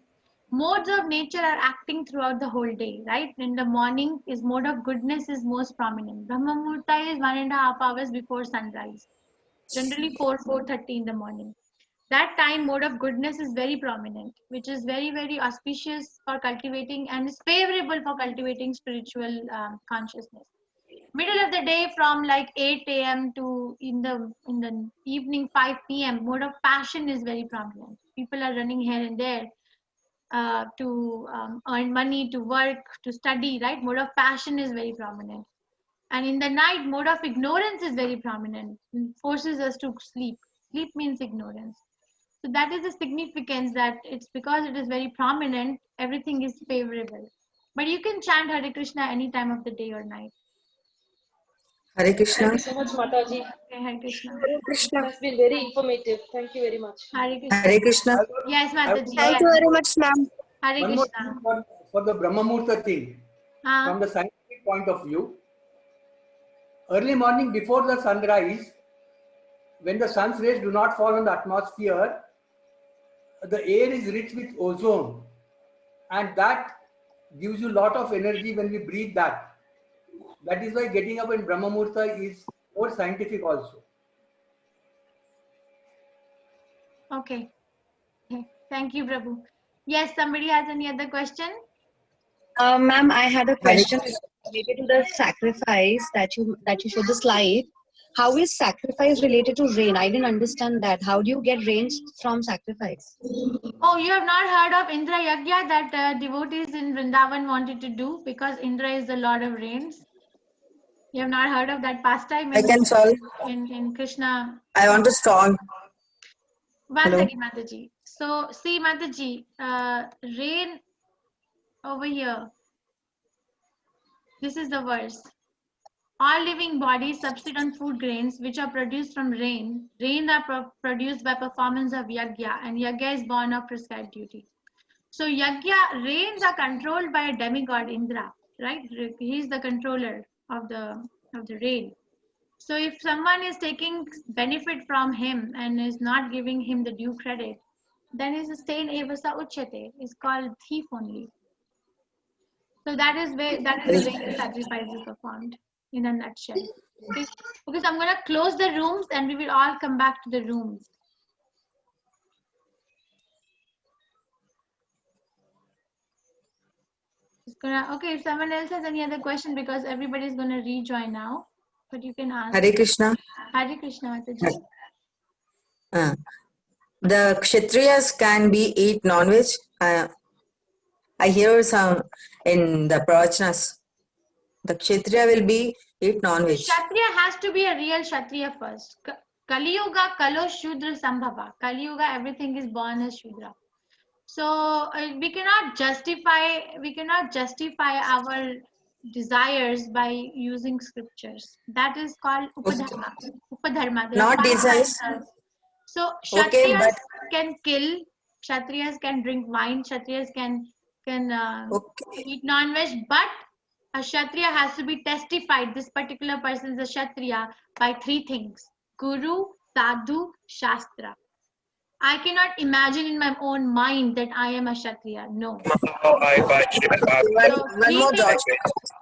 Modes of nature are acting throughout the whole day, right? In the morning, is mode of goodness is most prominent. Brahma Muhurta is 1.5 hours before sunrise. Generally 4:30 in the morning. That time mode of goodness is very prominent, which is very, very auspicious for cultivating and is favorable for cultivating spiritual consciousness. Middle of the day from like 8 a.m. to in the evening 5 p.m. mode of passion is very prominent. People are running here and there to earn money, to work, to study, right? Mode of passion is very prominent. And in the night, mode of ignorance is very prominent. It forces us to sleep. Sleep means ignorance. So that is the significance, that it's because it is very prominent, everything is favorable. But you can chant Hare Krishna any time of the day or night. Hare Krishna. Thank you so much, Mataji. Okay, Hare Krishna. Hare Krishna. It has been very informative. Thank you very much. Hare Krishna. Hare Krishna. Yes, Mataji. Thank you very much, ma'am. Hare One Krishna. more thing for the Brahma Muhurta thing. From the scientific point of view, early morning before the sunrise, when the sun's rays do not fall on the atmosphere, the air is rich with ozone, and that gives you a lot of energy when we breathe that. That is why getting up in Brahma Muhurta is more scientific also. Okay. Thank you, Prabhu. Yes, somebody has any other question? Ma'am, I had a question related to the sacrifice that you showed the slide. how is sacrifice related to rain? I didn't understand that. How do you get rains from sacrifice? Oh, you have not heard of Indra Yagya that devotees in Vrindavan wanted to do because Indra is the lord of rains? You have not heard of that pastime I can solve. in Krishna? I want to solve. One Hello. second, Mataji. So, see, Mataji, rain over here. This is the verse. All living bodies subsist on food grains which are produced from rain. Rain are produced by performance of yagya, and yagya is born of prescribed duty. So yagya, rains are controlled by a demigod Indra, right? He is the controller of the rain. So if someone is taking benefit from him and is not giving him the due credit, then is a stain evasa uchyate. Is called thief only. So that is where the way sacrifice is performed in a nutshell. Okay, so I'm going to close the rooms and we will all come back to the rooms. Okay, if someone else has any other question, because everybody is going to rejoin now, but you can ask. Hare Krishna. Hare Krishna, Mataji. The Kshatriyas can be eat non-veg. I hear some in the pravachanas. The Kshatriya will be eat non-veg. Kshatriya has to be a real Kshatriya first. Kali Yuga, Kalo Shudra Sambhava. Kali Yuga, everything is born as Shudra. So we cannot justify our desires by using scriptures. That is called Upadharma. Upadharma. Not desires. So Kshatriyas can kill, Kshatriyas can drink wine, Kshatriyas can eat non-veg, but a Kshatriya has to be testified, this particular person is a Kshatriya, by three things: Guru, Sadhu, Shastra. I cannot imagine in my own mind that I am a Kshatriya. No. One more George.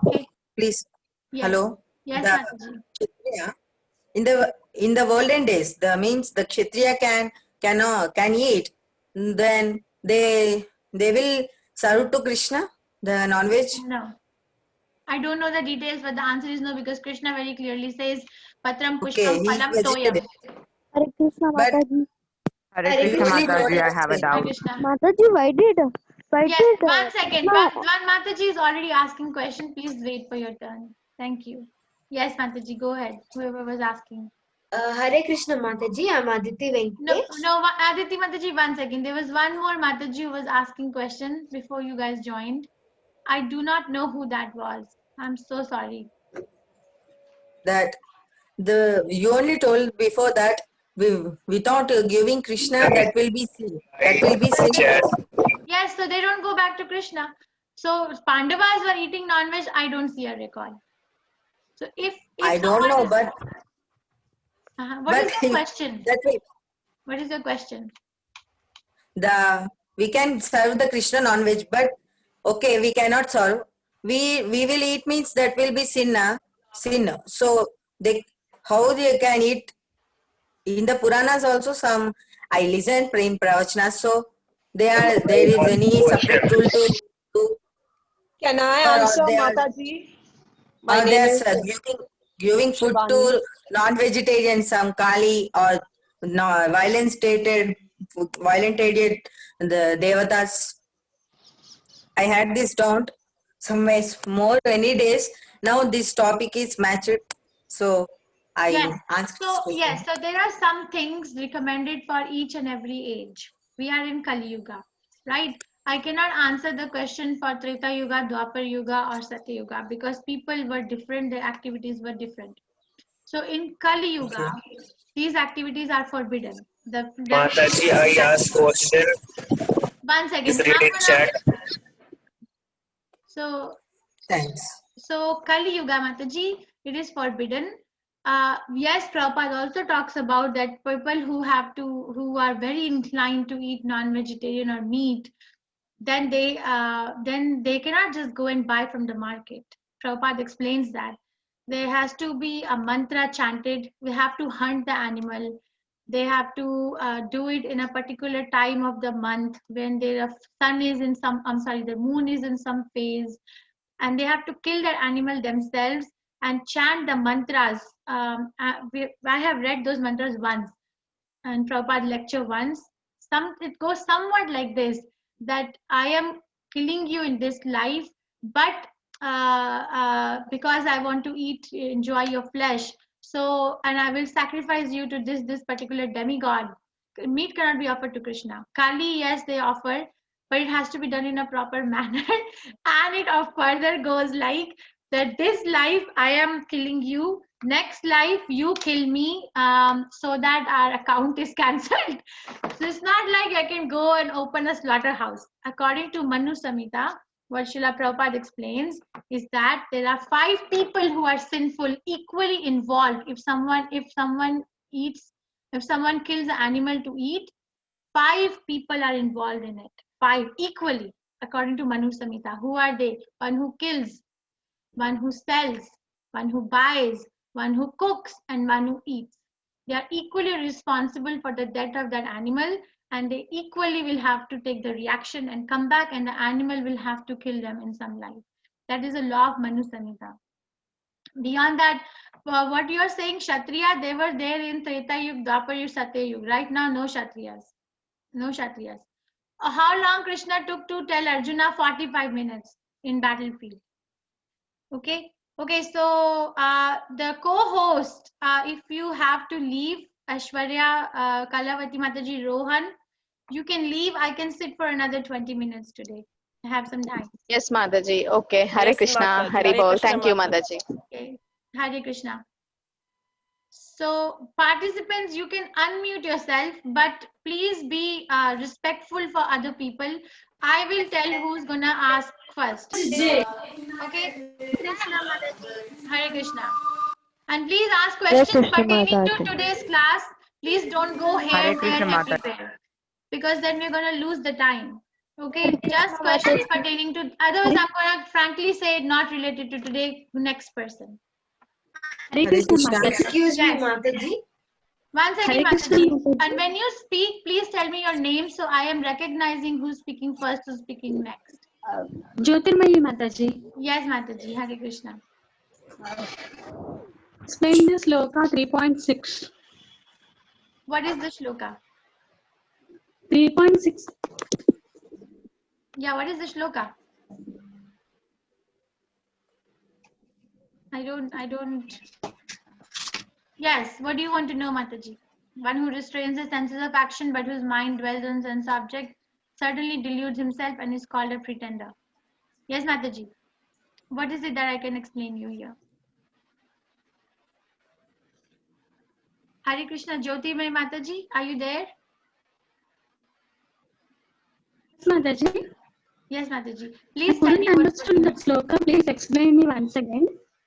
Okay. Please. Yes. Hello. Yes, the Kshatriya, in the olden days, the means the Kshatriya can eat, then they will serve to Krishna the non-veg. No. I don't know the details, but the answer is no, because Krishna very clearly says Patram Pushpam Phalam Toyam. Hare Krishna Mataji. Hare Krishna Mataji, I have a doubt. Mataji, why did? Yes, 1 second. One Mataji is already asking question. Please wait for your turn. Thank you. Yes, Mataji, go ahead. Whoever was asking. Hare Krishna Mataji, I'm Aditi Venkatesh. No, Aditi Mataji, 1 second. There was one more Mataji who was asking question before you guys joined. I do not know who that was. I'm so sorry. That you only told before that without giving Krishna, that will be sin. That will be sin. Yes, so they don't go back to Krishna. So Pandavas were eating non-veg. I don't see a record. So if I don't know, but what is your question? What is your question? We can serve the Krishna non-veg, but okay, we cannot serve. We will eat means that will be sin. So how they can eat? In the Puranas also I listen in pravachana, so there is any separate rule to Can I answer, Mataji? My or name they are giving food to non-vegetarians, some Kali or violentated the devatas. I had this doubt somewhere more many days. Now this topic is matched, so I asked. So there are some things recommended for each and every age. We are in Kali Yuga, right? I cannot answer the question for Treta Yuga, Dwapar Yuga or Satya Yuga because people were different, their activities were different. So in Kali Yuga, these activities are forbidden. Mataji, I asked question. 1 second. So, thanks. So Kali Yuga, Mataji, it is forbidden. Yes, Prabhupada also talks about that people who are very inclined to eat non-vegetarian or meat, then they cannot just go and buy from the market. Prabhupada explains that there has to be a mantra chanted. We have to hunt the animal. They have to do it in a particular time of the month when the sun is in the moon is in some phase, and they have to kill that animal themselves and chant the mantras I have read those mantras once and Prabhupada lecture once. It goes somewhat like this, that I am killing you in this life, but because I want to enjoy your flesh, so, and I will sacrifice you to this particular demigod. Meat cannot be offered to Krishna. Kali, yes, they offer, but it has to be done in a proper manner. And it further goes like that: this life I am killing you, next life you kill me, so that our account is cancelled. So it's not like I can go and open a slaughterhouse. According to Manu Samhita, what Srila Prabhupada explains is that there are 5 people who are sinful, equally involved. If someone kills an animal to eat, 5 people are involved in it. 5 equally, according to Manu Samhita. Who are they? One who kills, one who sells, one who buys, one who cooks, and one who eats. They are equally responsible for the death of that animal, and they equally will have to take the reaction and come back, and the animal will have to kill them in some life. That is a law of Manu Samhita. Beyond that, what you are saying, Kshatriya, they were there in Treta Yuga, Dwapar Yuga, Satya Yuga. Right now, no Kshatriyas. No Kshatriyas. How long Krishna took to tell Arjuna? 45 minutes in battlefield. Okay. Okay, so the co-host, if you have to leave, Aishwarya, Kalavati Mataji, Rohan, you can leave. I can sit for another 20 minutes today. I have some time. Yes, Mataji. Okay. Hare Yes, Krishna. Mataji. Hare Hare Bol. Krishna, Thank you, Mataji. Mataji. Okay. Hare Krishna. So participants, you can unmute yourself, but please be respectful for other people. I will tell who's gonna ask first. Okay? Hare Krishna. And please ask questions pertaining to today's class. Please don't go here, there, everywhere, because then we're gonna lose the time. Okay? Just questions pertaining to. Otherwise, I'm gonna frankly say not related to today. Next person. Hare Krishna. Excuse me, Mataji. One second, Hare Krishna, Mataji. Mataji. And when you speak, please tell me your name, so I am recognizing who's speaking first, who's speaking next. Jyotirmayi Mataji. Yes, Mataji. Hare Krishna. Explain this sloka 3.6. What is the shloka? 3.6. Yeah, what is the shloka? I don't. Yes, what do you want to know, Mataji? One who restrains the senses of action but whose mind dwells on sense object certainly deludes himself and is called a pretender. Yes, Mataji. What is it that I can explain you here? Hare Krishna, Jyotirmayi Mataji, are you there? Yes, Mataji. Yes, Mataji. I Please tell me couldn't what. understand that sloka. Please explain me once again.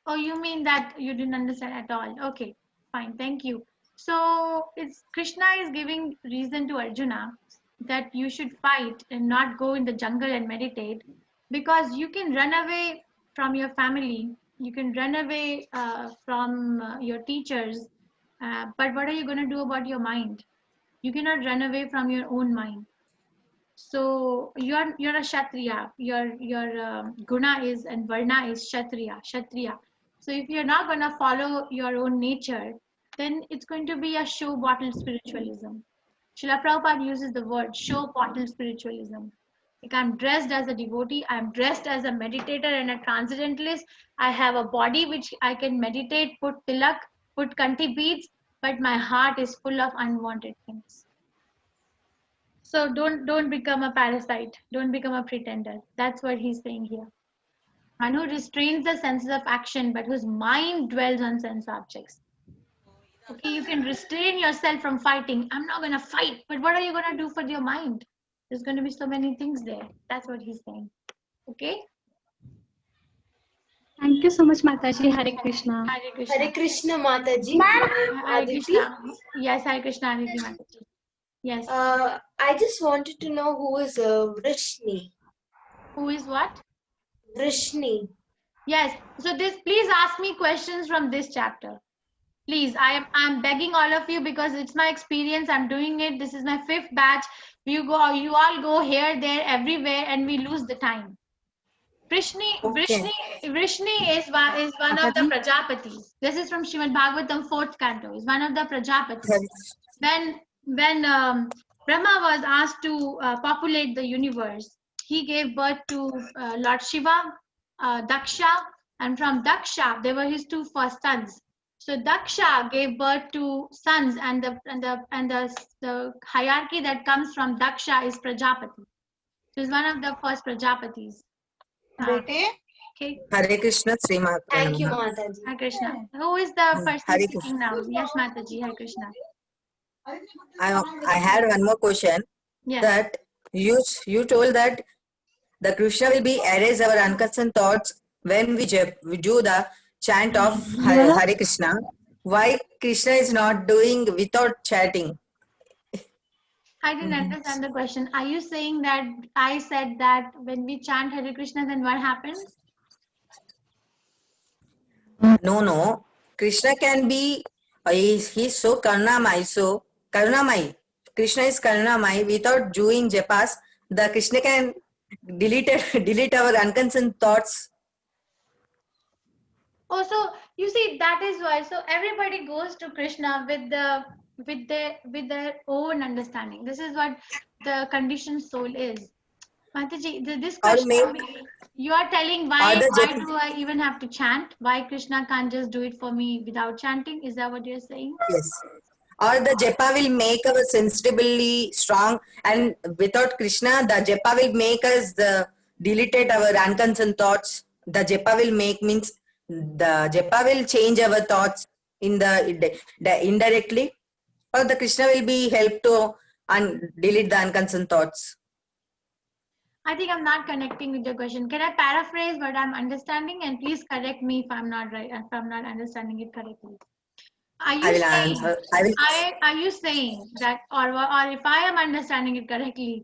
Oh, you mean that you didn't understand at all? Okay, fine, thank you. So Krishna is giving reason to Arjuna that you should fight and not go in the jungle and meditate, because you can run away from your family, you can run away from your teachers, but what are you going to do about your mind? You cannot run away from your own mind. So you're a Kshatriya. Your guna is and varna is Kshatriya. So if you're not going to follow your own nature, then it's going to be a show bottle spiritualism. Srila Prabhupada uses the word show bottle spiritualism. Like, I'm dressed as a devotee, I'm dressed as a meditator and a transcendentalist. I have a body which I can meditate, put tilak, put kanti beads, but my heart is full of unwanted things. So don't become a parasite. Don't become a pretender. That's what he's saying here. And who restrains the senses of action, but whose mind dwells on sense objects. Okay, you can restrain yourself from fighting. I'm not going to fight, but what are you going to do for your mind? There's going to be so many things there. That's what he's saying. Okay? Thank you so much, Mataji. Hare Krishna. Hare Krishna. Hare Krishna, Mataji. Hare Krishna. Yes, Hare Krishna, Aditi Mataji. Yes. I just wanted to know who is Vrishni. Who is what? Vrishni. Yes. So please ask me questions from this chapter. Please, I'm begging all of you, because it's my experience. I'm doing it. This is my 5th batch. You all go here, there, everywhere, and we lose the time. Vrishni is one of the Prajapatis. This is from Srimad Bhagavatam 4th canto. Is one of the Prajapatis. When Brahma was asked to populate the universe, he gave birth to Lord Shiva, Daksha, and from Daksha there were his two first sons. So Daksha gave birth to sons, and the hierarchy that comes from Daksha is Prajapati. So he's one of the first Prajapatis. Okay. Hare Krishna, Srimad. Thank you, Mataji. Hare Krishna. Who is the person speaking now? Yes, Mataji. Hare Krishna. I had one more question. Yes. That you told that the Krishna will be erase our unconcerned thoughts when we do the chant of Hare Krishna. Why Krishna is not doing without chanting? I didn't understand the question. Are you saying that I said that when we chant Hare Krishna, then what happens? No. Krishna can be, he's so Karunamai. Krishna is Karunamai. Without doing japas, the Krishna can delete our unconcerned thoughts. Oh, so you see, that is why. So everybody goes to Krishna with their own understanding. This is what the conditioned soul is. Mataji, this question, you are telling why do I even have to chant? Why Krishna can't just do it for me without chanting? Is that what you're saying? Yes. Or the japa will make our sensitivity strong, and without Krishna, the japa will make us delete our unconcerned thoughts. The japa will means the japa will change our thoughts in the indirectly, or the Krishna will be help to delete the unconcerned thoughts. I think I'm not connecting with your question. Can I paraphrase what I'm understanding, and please correct me if I'm not right, if I'm not understanding it correctly. Are you saying that, or if I am understanding it correctly,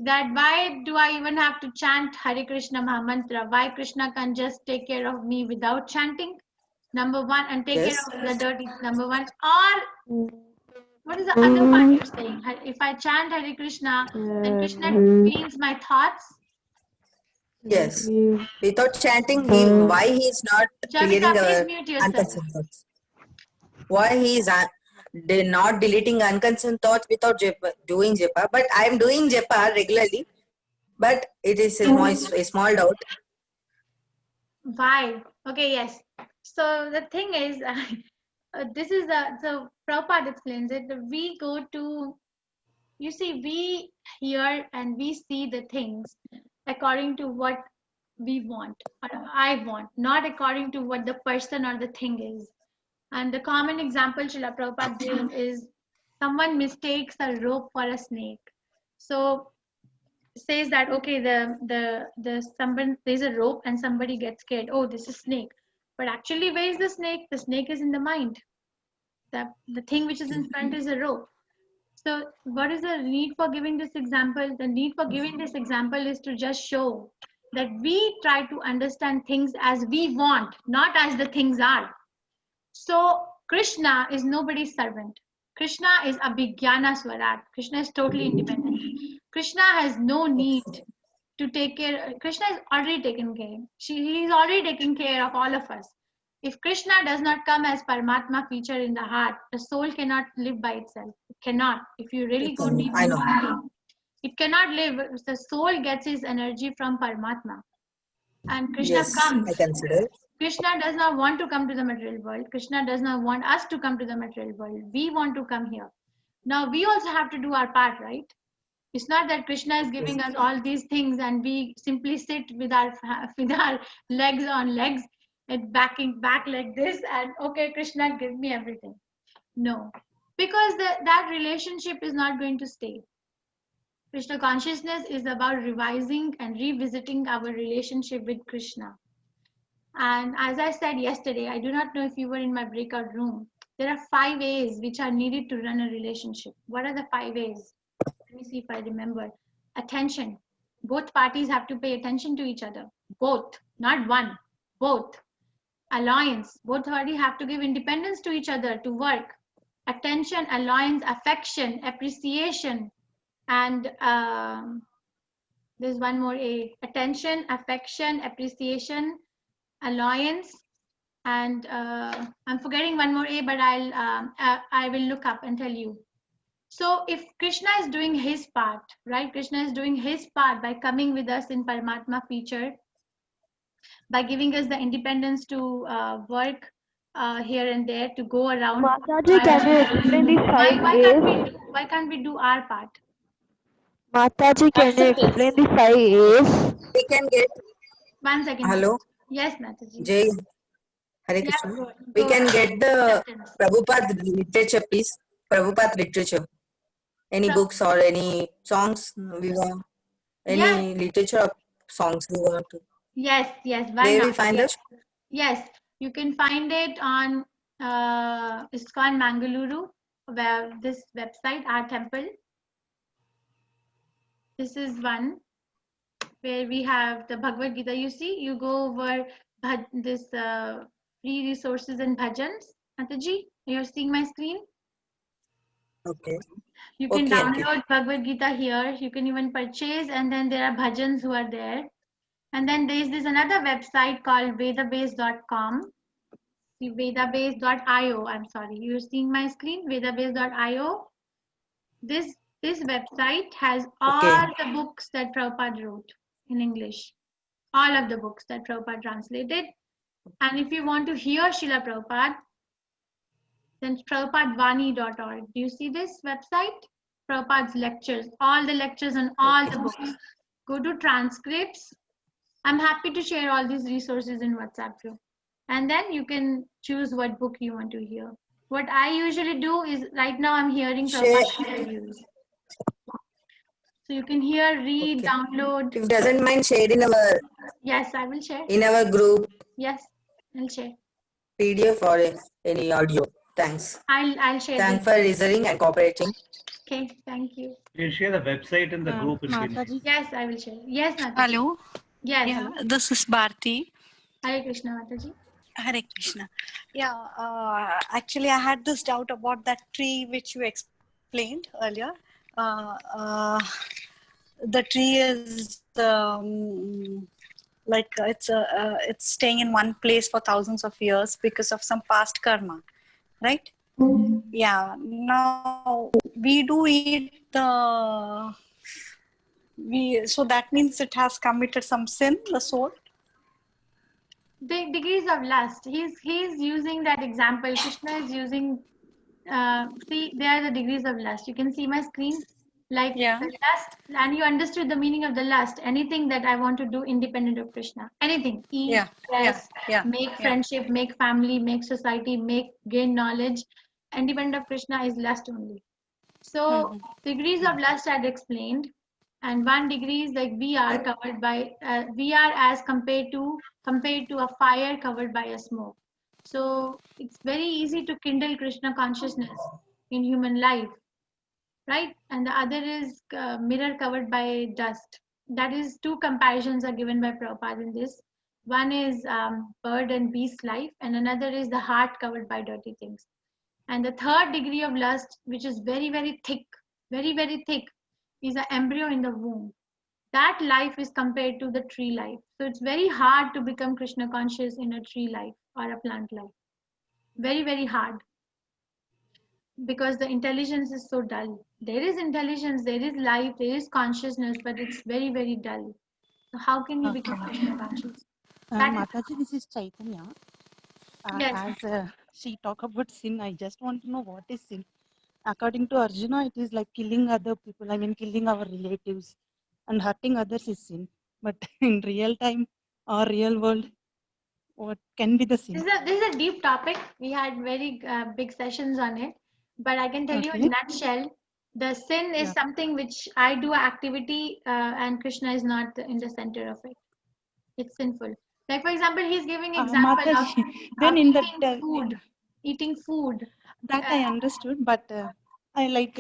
that why do I even have to chant Hare Krishna Mahamantra? Why Krishna can just take care of me without chanting? Number one, and take care of the dirty. Number one, or what is the other one you're saying? If I chant Hare Krishna, then Krishna cleans my thoughts. Yes. Without chanting, why he is not clearing our unconcerned thoughts? Why he is not deleting unconcerned thoughts without doing japa? But I am doing japa regularly, but it is a small doubt. Why? Okay, yes. So the thing is, this is so Prabhupada explains it. We go to, you see, we hear and we see the things according to what we want, or I want, not according to what the person or the thing is. And the common example Srila Prabhupada gives is someone mistakes a rope for a snake. So says that, okay, there's a rope and somebody gets scared. Oh, this is snake. But actually, where is the snake? The snake is in the mind. The thing which is in front is a rope. So what is the need for giving this example? The need for giving this example is to just show that we try to understand things as we want, not as the things are. So Krishna is nobody's servant. Krishna is Abhigyana Swarat. Krishna is totally independent. Krishna has no need to take care. Krishna is already taken care. He is already taking care of all of us. If Krishna does not come as Paramatma feature in the heart, the soul cannot live by itself. It cannot. If you really go deep into it, it cannot live. The soul gets its energy from Paramatma. And Krishna comes. I consider. Krishna does not want to come to the material world. Krishna does not want us to come to the material world. We want to come here. Now we also have to do our part, right? It's not that Krishna is giving us all these things and we simply sit with our legs on legs and back like this and okay, Krishna, give me everything. No, because that relationship is not going to stay. Krishna consciousness is about revising and revisiting our relationship with Krishna. And as I said yesterday, I do not know if you were in my breakout room. There are 5 A's which are needed to run a relationship. What are the 5 A's? Let me see if I remember. Attention. Both parties have to pay attention to each other. Both, not one. Both. Alliance. Both parties have to give independence to each other to work. Attention, alliance, affection, appreciation, and There's one more A. Attention, affection, appreciation, alliance, and I'm forgetting one more A, but I will look up and tell you. So if Krishna is doing his part, right? Krishna is doing his part by coming with us in Paramatma feature, by giving us the independence to work here and there, to go around. Mataji, can you explain the 5 A's? Why can't we do our part? Mataji, can you explain the 5 A's? We can get. 1 second. Hello. Yes, Mataji. Jay. Hare Krishna. We can get the Prabhupada literature, please. Prabhupada literature. Any books or any songs we want? Any literature of songs we want to? Yes, yes. Why Where not? we find that? Yes, you can find it on ISKCON Mangaluru, where this website, our temple. This is one where we have the Bhagavad Gita. You see, you go over this free resources and bhajans. Mataji, you're seeing my screen? Okay. You can download Bhagavad Gita here. You can even purchase, and then there are bhajans who are there. And then there's this another website called vedabase.com. Vedabase.io. I'm sorry, you're seeing my screen. Vedabase.io. This website has all the books that Prabhupada wrote in English. All of the books that Prabhupada translated. And if you want to hear Srila Prabhupada, then prabhupadvani.org. Do you see this website? Prabhupada's lectures, all the lectures on all the books. Go to transcripts. I'm happy to share all these resources in WhatsApp group. And then you can choose what book you want to hear. What I usually do is, right now I'm hearing Prabhupada reviews. So you can hear, read, download. If doesn't mind sharing our. Yes, I will share. In our group. Yes, I'll share. PDF or any audio. Thanks. I'll share. Thanks for listening and cooperating. Okay, thank you. You share the website in the group. Yes, I will share. Yes, Mataji. Hello. Yes. Yeah, this is Bharti. Hare Krishna, Mataji. Hare Krishna. Yeah, actually, I had this doubt about that tree which you explained earlier. The tree is like it's staying in one place for thousands of years because of some past karma, right? Yeah. Now we do eat so that means it has committed some sin, the soul. The degrees of lust. He's using that example. Krishna is using. See, there are the degrees of lust. You can see my screen. Like the lust, and you understood the meaning of the lust. Anything that I want to do independent of Krishna. Anything. Eat, dress, make friendship, make family, make society, gain knowledge. Independent of Krishna is lust only. So degrees of lust I had explained. And 1 degree is like we are covered by, we are as compared to a fire covered by a smoke. So it's very easy to kindle Krishna consciousness in human life, right? And the other is mirror covered by dust. That is 2 comparisons are given by Prabhupada in this. One is bird and beast life, and another is the heart covered by dirty things. And the 3rd degree of lust, which is very, very thick, is an embryo in the womb. That life is compared to the tree life. So it's very hard to become Krishna conscious in a tree life or a plant life. Very, very hard. Because the intelligence is so dull. There is intelligence, there is life, there is consciousness, but it's very, very dull. So how can you become Krishna conscious? Mataji, this is Chaitanya. Yes. As she talked about sin, I just want to know what is sin. According to Arjuna, it is like killing other people. I mean, killing our relatives and hurting others is sin. But in real time or real world, what can be the sin? This is a deep topic. We had very big sessions on it. But I can tell you in a nutshell, the sin is something which I do activity and Krishna is not in the center of it. It's sinful. Like for example, he's giving example of eating food. That I understood, but I like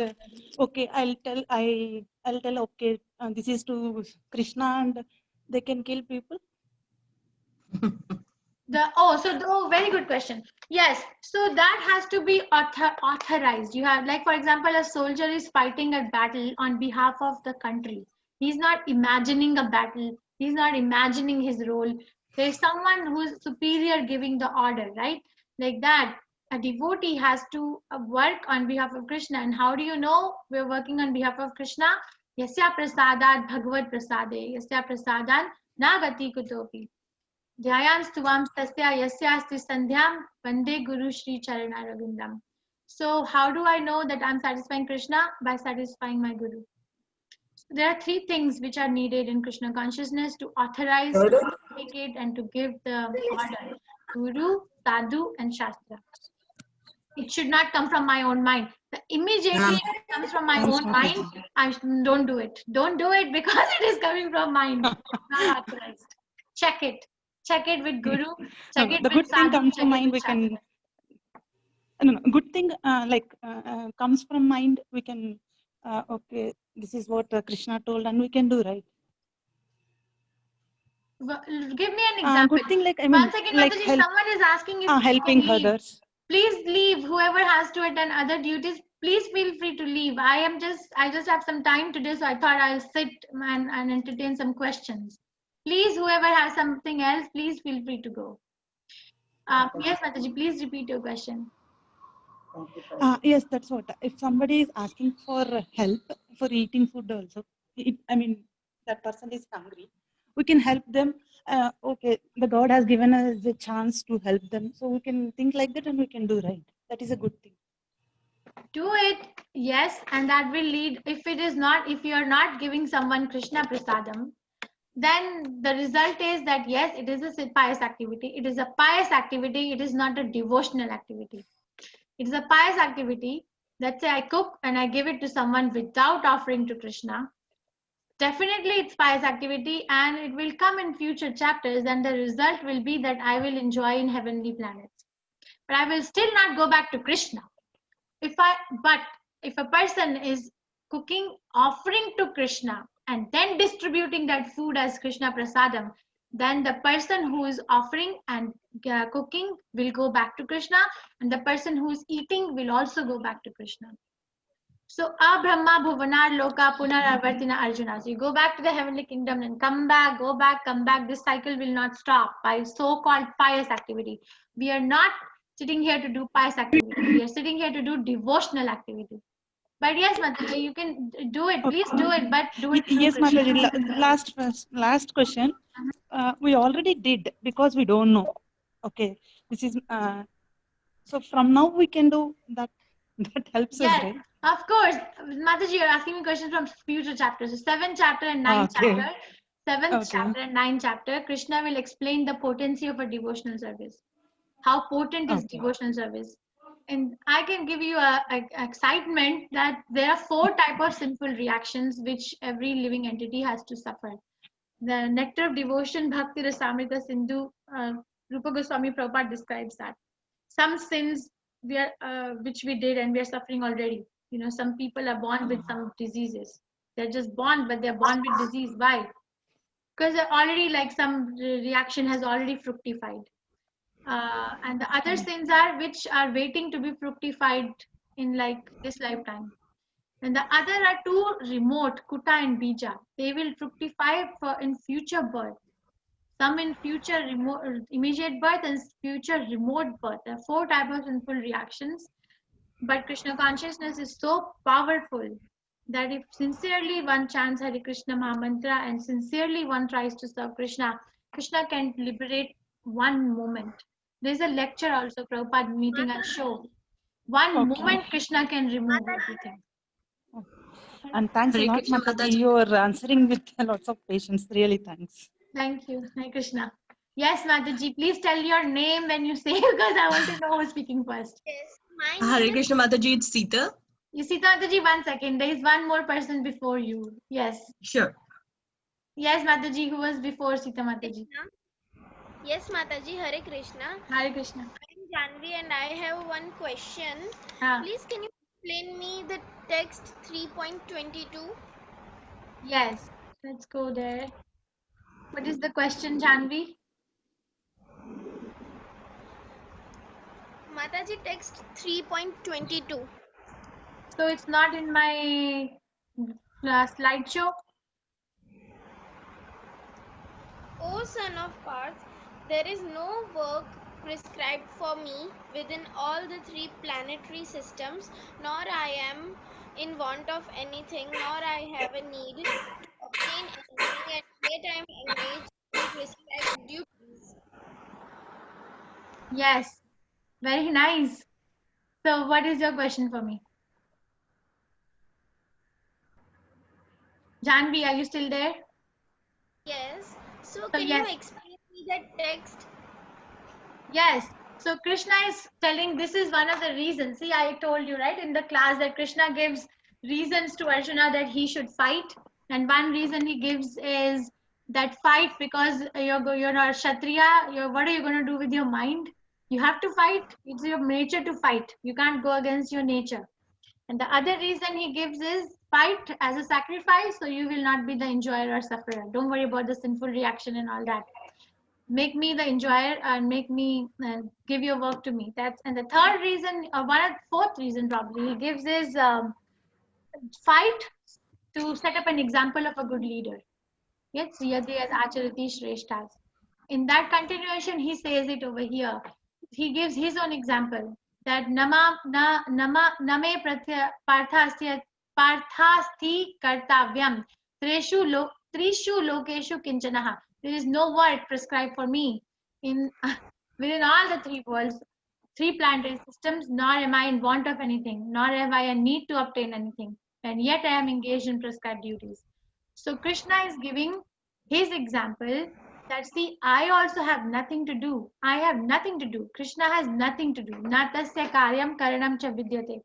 okay. I'll tell okay. This is to Krishna, and they can kill people. Very good question. Yes, so that has to be authorized. You have, like for example, a soldier is fighting a battle on behalf of the country. He's not imagining a battle. He's not imagining his role. There's someone who's superior giving the order, right? Like that, a devotee has to work on behalf of Krishna. And how do you know we're working on behalf of Krishna? Yasya prasadat bhagavad prasade, yasya prasadan nagati kutopi. Dhyayam stuvam tasya yasya asti sandhyam vande guru shri charanaragundam. So how do I know that I'm satisfying Krishna? By satisfying my guru. There are three things which are needed in Krishna consciousness to authorize, to communicate, and to give the order. Guru, Sadhu, and Shastra. It should not come from my own mind. Immediately it comes from my own mind, don't do it. Don't do it because it is coming from mind. Not authorized. Check it. Check it with Guru. Check it the with good Sadhu. thing comes from mind, we Shastra. can. No, good thing comes from mind. We can. Okay, this is what Krishna told, and we can do, right. Give me an example. Good thing, like One second, like Mataji, someone is asking if helping you can leave. others. Please leave. Whoever has to attend other duties, please feel free to leave. I just have some time today, so I thought I'll sit and entertain some questions. Please, whoever has something else, please feel free to go. Yes, Mataji, please repeat your question. Yes, that's what. If somebody is asking for help for eating food also, that person is hungry, we can help them. Okay, the God has given us a chance to help them, so we can think like that and we can do right. That is a good thing. Do it, yes, and that will lead. If you are not giving someone Krishna Prasadam, then the result is that yes, it is a pious activity. It is a pious activity. It is not a devotional activity. It is a pious activity. Let's say I cook and I give it to someone without offering to Krishna. Definitely it's pious activity and it will come in future chapters, and the result will be that I will enjoy in heavenly planets. But I will still not go back to Krishna. But if a person is cooking, offering to Krishna, and then distributing that food as Krishna Prasadam, then the person who is offering and cooking will go back to Krishna, and the person who is eating will also go back to Krishna. So, Brahma Bhuvanar Loka Punar Avartina Arjuna. So you go back to the heavenly kingdom and come back, go back, come back. This cycle will not stop by so-called pious activity. We are not sitting here to do pious activity. We are sitting here to do devotional activity. But yes, Mataji, you can do it. Please do it, but do it through Yes, Krishna. Mataji, last question. We already did because we don't know. Okay, this is so from now we can do that. That helps us, right? Of course. Mataji, you're asking me questions from future chapters. So 7th chapter and 9th chapter. 7th chapter and 9th chapter, Krishna will explain the potency of a devotional service. How potent is devotional service. And I can give you a excitement that there are 4 types of sinful reactions which every living entity has to suffer. The nectar of devotion, Bhakti Rasamrita Sindhu, Rupa Goswami Prabhupada describes that. Some sins which we did and we are suffering already. You know, some people are born with some diseases. They're just born, but they're born with disease. Why? Because they're already like some reaction has already fructified. And the other sins are which are waiting to be fructified in like this lifetime. And the other are 2 remote, Kuta and Bija. They will fructify in future birth. Some in future immediate birth and future remote birth. There are 4 types of sinful reactions. But Krishna consciousness is so powerful that if sincerely one chants Hare Krishna Mahamantra and sincerely one tries to serve Krishna, Krishna can liberate one moment. There's a lecture also, Prabhupada meeting at show. One moment Krishna can remove everything. And thanks a lot, Mataji. You are answering with lots of patience. Really, thanks. Thank you. Hare Krishna. Yes, Mataji, please tell your name when you say because I want to know who's speaking first. Yes, Hare Krishna Mataji, it's Sita. Sita Mataji, 1 second. There is one more person before you. Yes. Sure. Yes, Mataji, who was before Sita Mataji? Yes, Mataji, Hare Krishna. Hare Krishna. I'm Janvi and I have one question. Please, can you explain me the text 3.22? Yes, let's go there. What is the question, Janvi? Mataji, text 3.22. So it's not in my slideshow? son of Parth, there is no work prescribed for me within all the 3 planetary systems, nor I am in want of anything, nor I have a need to obtain anything, and yet I am engaged in prescribed duties. Yes, very nice. So what is your question for me? Janvi, are you still there? Yes. So can you explain me that text? Yes. So Krishna is telling this is one of the reasons. See, I told you, right, in the class that Krishna gives reasons to Arjuna that he should fight. And one reason he gives is that fight because you're a Kshatriya. What are you going to do with your mind? You have to fight. It's your nature to fight. You can't go against your nature. And the other reason he gives is fight as a sacrifice, so you will not be the enjoyer or sufferer. Don't worry about the sinful reaction and all that. Make me the enjoyer and make me give your work to me. That's and the third reason, or fourth reason probably he gives is fight to set up an example of a good leader. Yes, Yadi as Acharati Shreshtas. In that continuation, he says it over here. He gives his own example that name parthasti kartavyam trishu lokeshu kinchanaha. There is no work prescribed for me in within all the 3 worlds, 3 planetary systems, nor am I in want of anything, nor have I a need to obtain anything, and yet I am engaged in prescribed duties. So Krishna is giving his example that see, I also have nothing to do. I have nothing to do. Krishna has nothing to do. Natasya karyam karanam cha vidyate.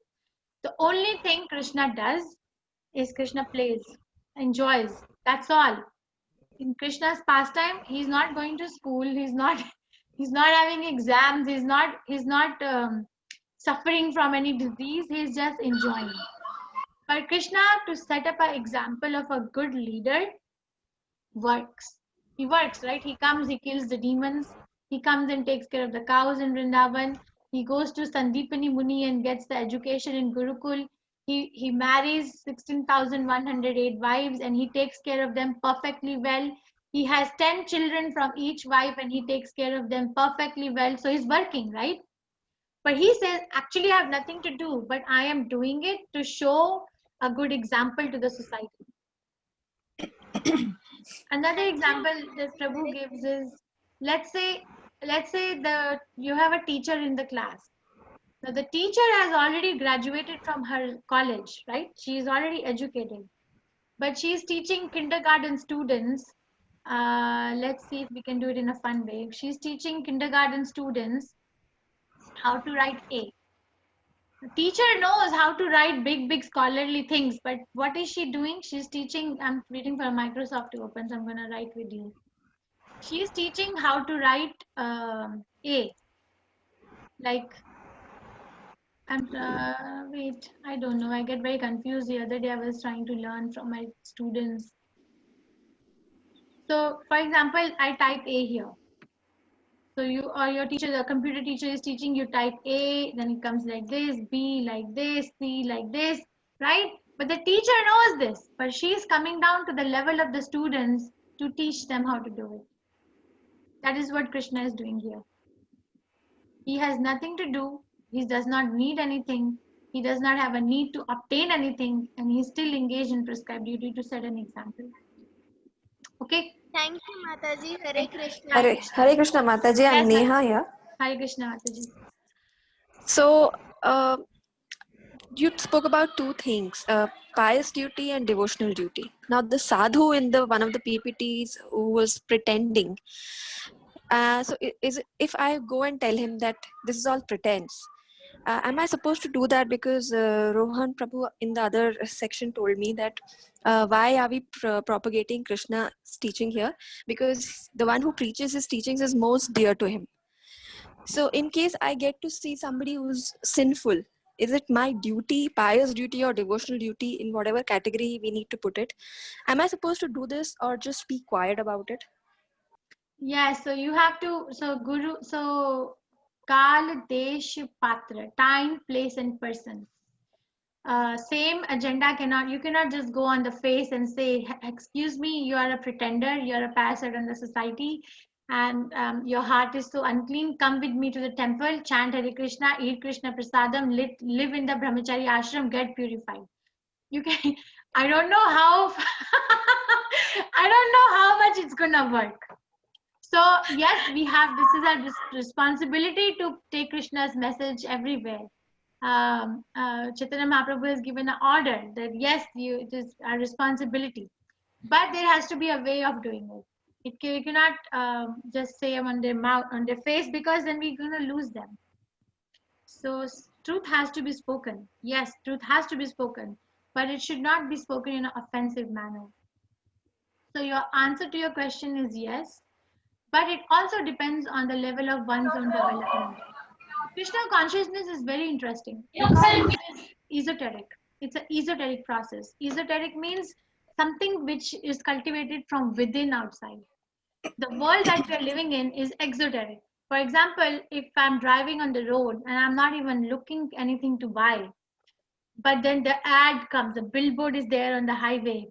The only thing Krishna does is Krishna plays, enjoys. That's all. In Krishna's pastime, he's not going to school. He's not having exams. He's not suffering from any disease. He's just enjoying. For Krishna to set up an example of a good leader works. He works, right? He comes, he kills the demons. He comes and takes care of the cows in Vrindavan. He goes to Sandipani Muni and gets the education in Gurukul. He marries 16,108 wives and he takes care of them perfectly well. He has 10 children from each wife and he takes care of them perfectly well. So he's working, right? But he says, actually, I have nothing to do, but I am doing it to show a good example to the society. Another example that Prabhu gives is, let's say you have a teacher in the class. Now the teacher has already graduated from her college, right? She is already educated, but she is teaching kindergarten students. Let's see if we can do it in a fun way. She's teaching kindergarten students how to write A. The teacher knows how to write big scholarly things, but what is she doing? She's teaching. I'm waiting for Microsoft to open, so I'm going to write with you. She's teaching how to write A. Like, wait, I don't know. I get very confused. The other day I was trying to learn from my students. So, for example, I type A here. So you or your teacher, the computer teacher is teaching you type A, then it comes like this, B like this, C like this, right? But the teacher knows this, but she is coming down to the level of the students to teach them how to do it. That is what Krishna is doing here. He has nothing to do. He does not need anything. He does not have a need to obtain anything, and he is still engaged in prescribed duty to set an example. Okay. Thank you, Mataji. Hare Krishna. Hare Krishna, Mataji. I'm Neha here. Hare Krishna, Mataji. So, you spoke about 2 things, pious duty and devotional duty. Now, the sadhu in one of the PPTs who was pretending. So, if I go and tell him that this is all pretense, am I supposed to do that? Because Rohan Prabhu in the other section told me that why are we propagating Krishna's teaching here? Because the one who preaches his teachings is most dear to him. So in case I get to see somebody who's sinful, is it my duty, pious duty or devotional duty, in whatever category we need to put it? Am I supposed to do this or just be quiet about it? Yeah, so you have to, so Kal, Desh, Patra, time, place and person. same agenda you cannot just go on the face and say, excuse me, you are a pretender, you are a parasite on the society, and your heart is so unclean. Come with me to the temple, chant Hare Krishna, eat Krishna Prasadam, live in the Brahmachari ashram, get purified. You can. I don't know how. I don't know how much it's gonna work. So yes, we have. This is our responsibility to take Krishna's message everywhere. Chaitanya Mahaprabhu has given an order that yes, it is our responsibility, but there has to be a way of doing it. You cannot just say them on their mouth, on their face, because then we're going to lose them. So truth has to be spoken. Yes, truth has to be spoken, but it should not be spoken in an offensive manner. So your answer to your question is yes, but it also depends on the level of one's own development. Krishna consciousness is very interesting because it is esoteric. It's an esoteric process. Esoteric means something which is cultivated from within outside. The world that we're living in is exoteric. For example, if I'm driving on the road and I'm not even looking anything to buy, but then the ad comes, the billboard is there on the highway,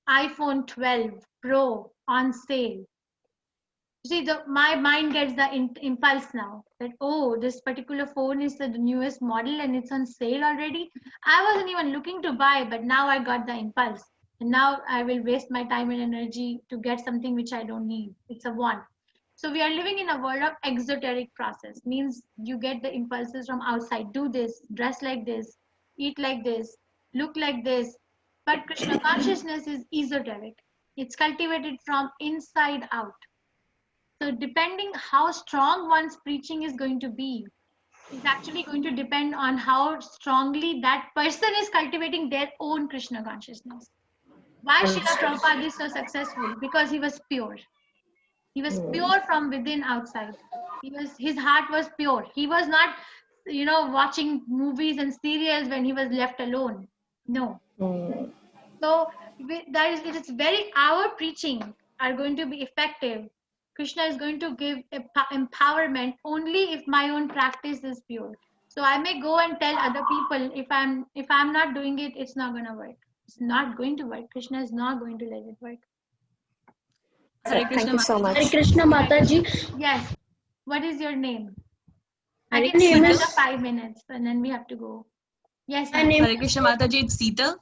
iPhone 12 Pro on sale. See, my mind gets the impulse now that, oh, this particular phone is the newest model and it's on sale already. I wasn't even looking to buy, but now I got the impulse. And now I will waste my time and energy to get something which I don't need. It's a want. So we are living in a world of exoteric process. Means you get the impulses from outside. Do this, dress like this, eat like this, look like this. But Krishna consciousness is esoteric. It's cultivated from inside out. So depending how strong one's preaching is going to be, is actually going to depend on how strongly that person is cultivating their own Krishna consciousness. Why Srila Prabhupada is so successful? Because he was pure. He was pure from within outside. His heart was pure. He was not, watching movies and serials when he was left alone. No. So it is very, our preaching are going to be effective. Krishna is going to give empowerment only if my own practice is pure. So I may go and tell other people, if I'm not doing it, it's not going to work. It's not going to work. Krishna is not going to let it work. Thank you so much. Hare Krishna Mataji. Yes. What is your name? My I can name give is 5 minutes and then we have to go. Yes. Hare Krishna Mataji, it's Sita.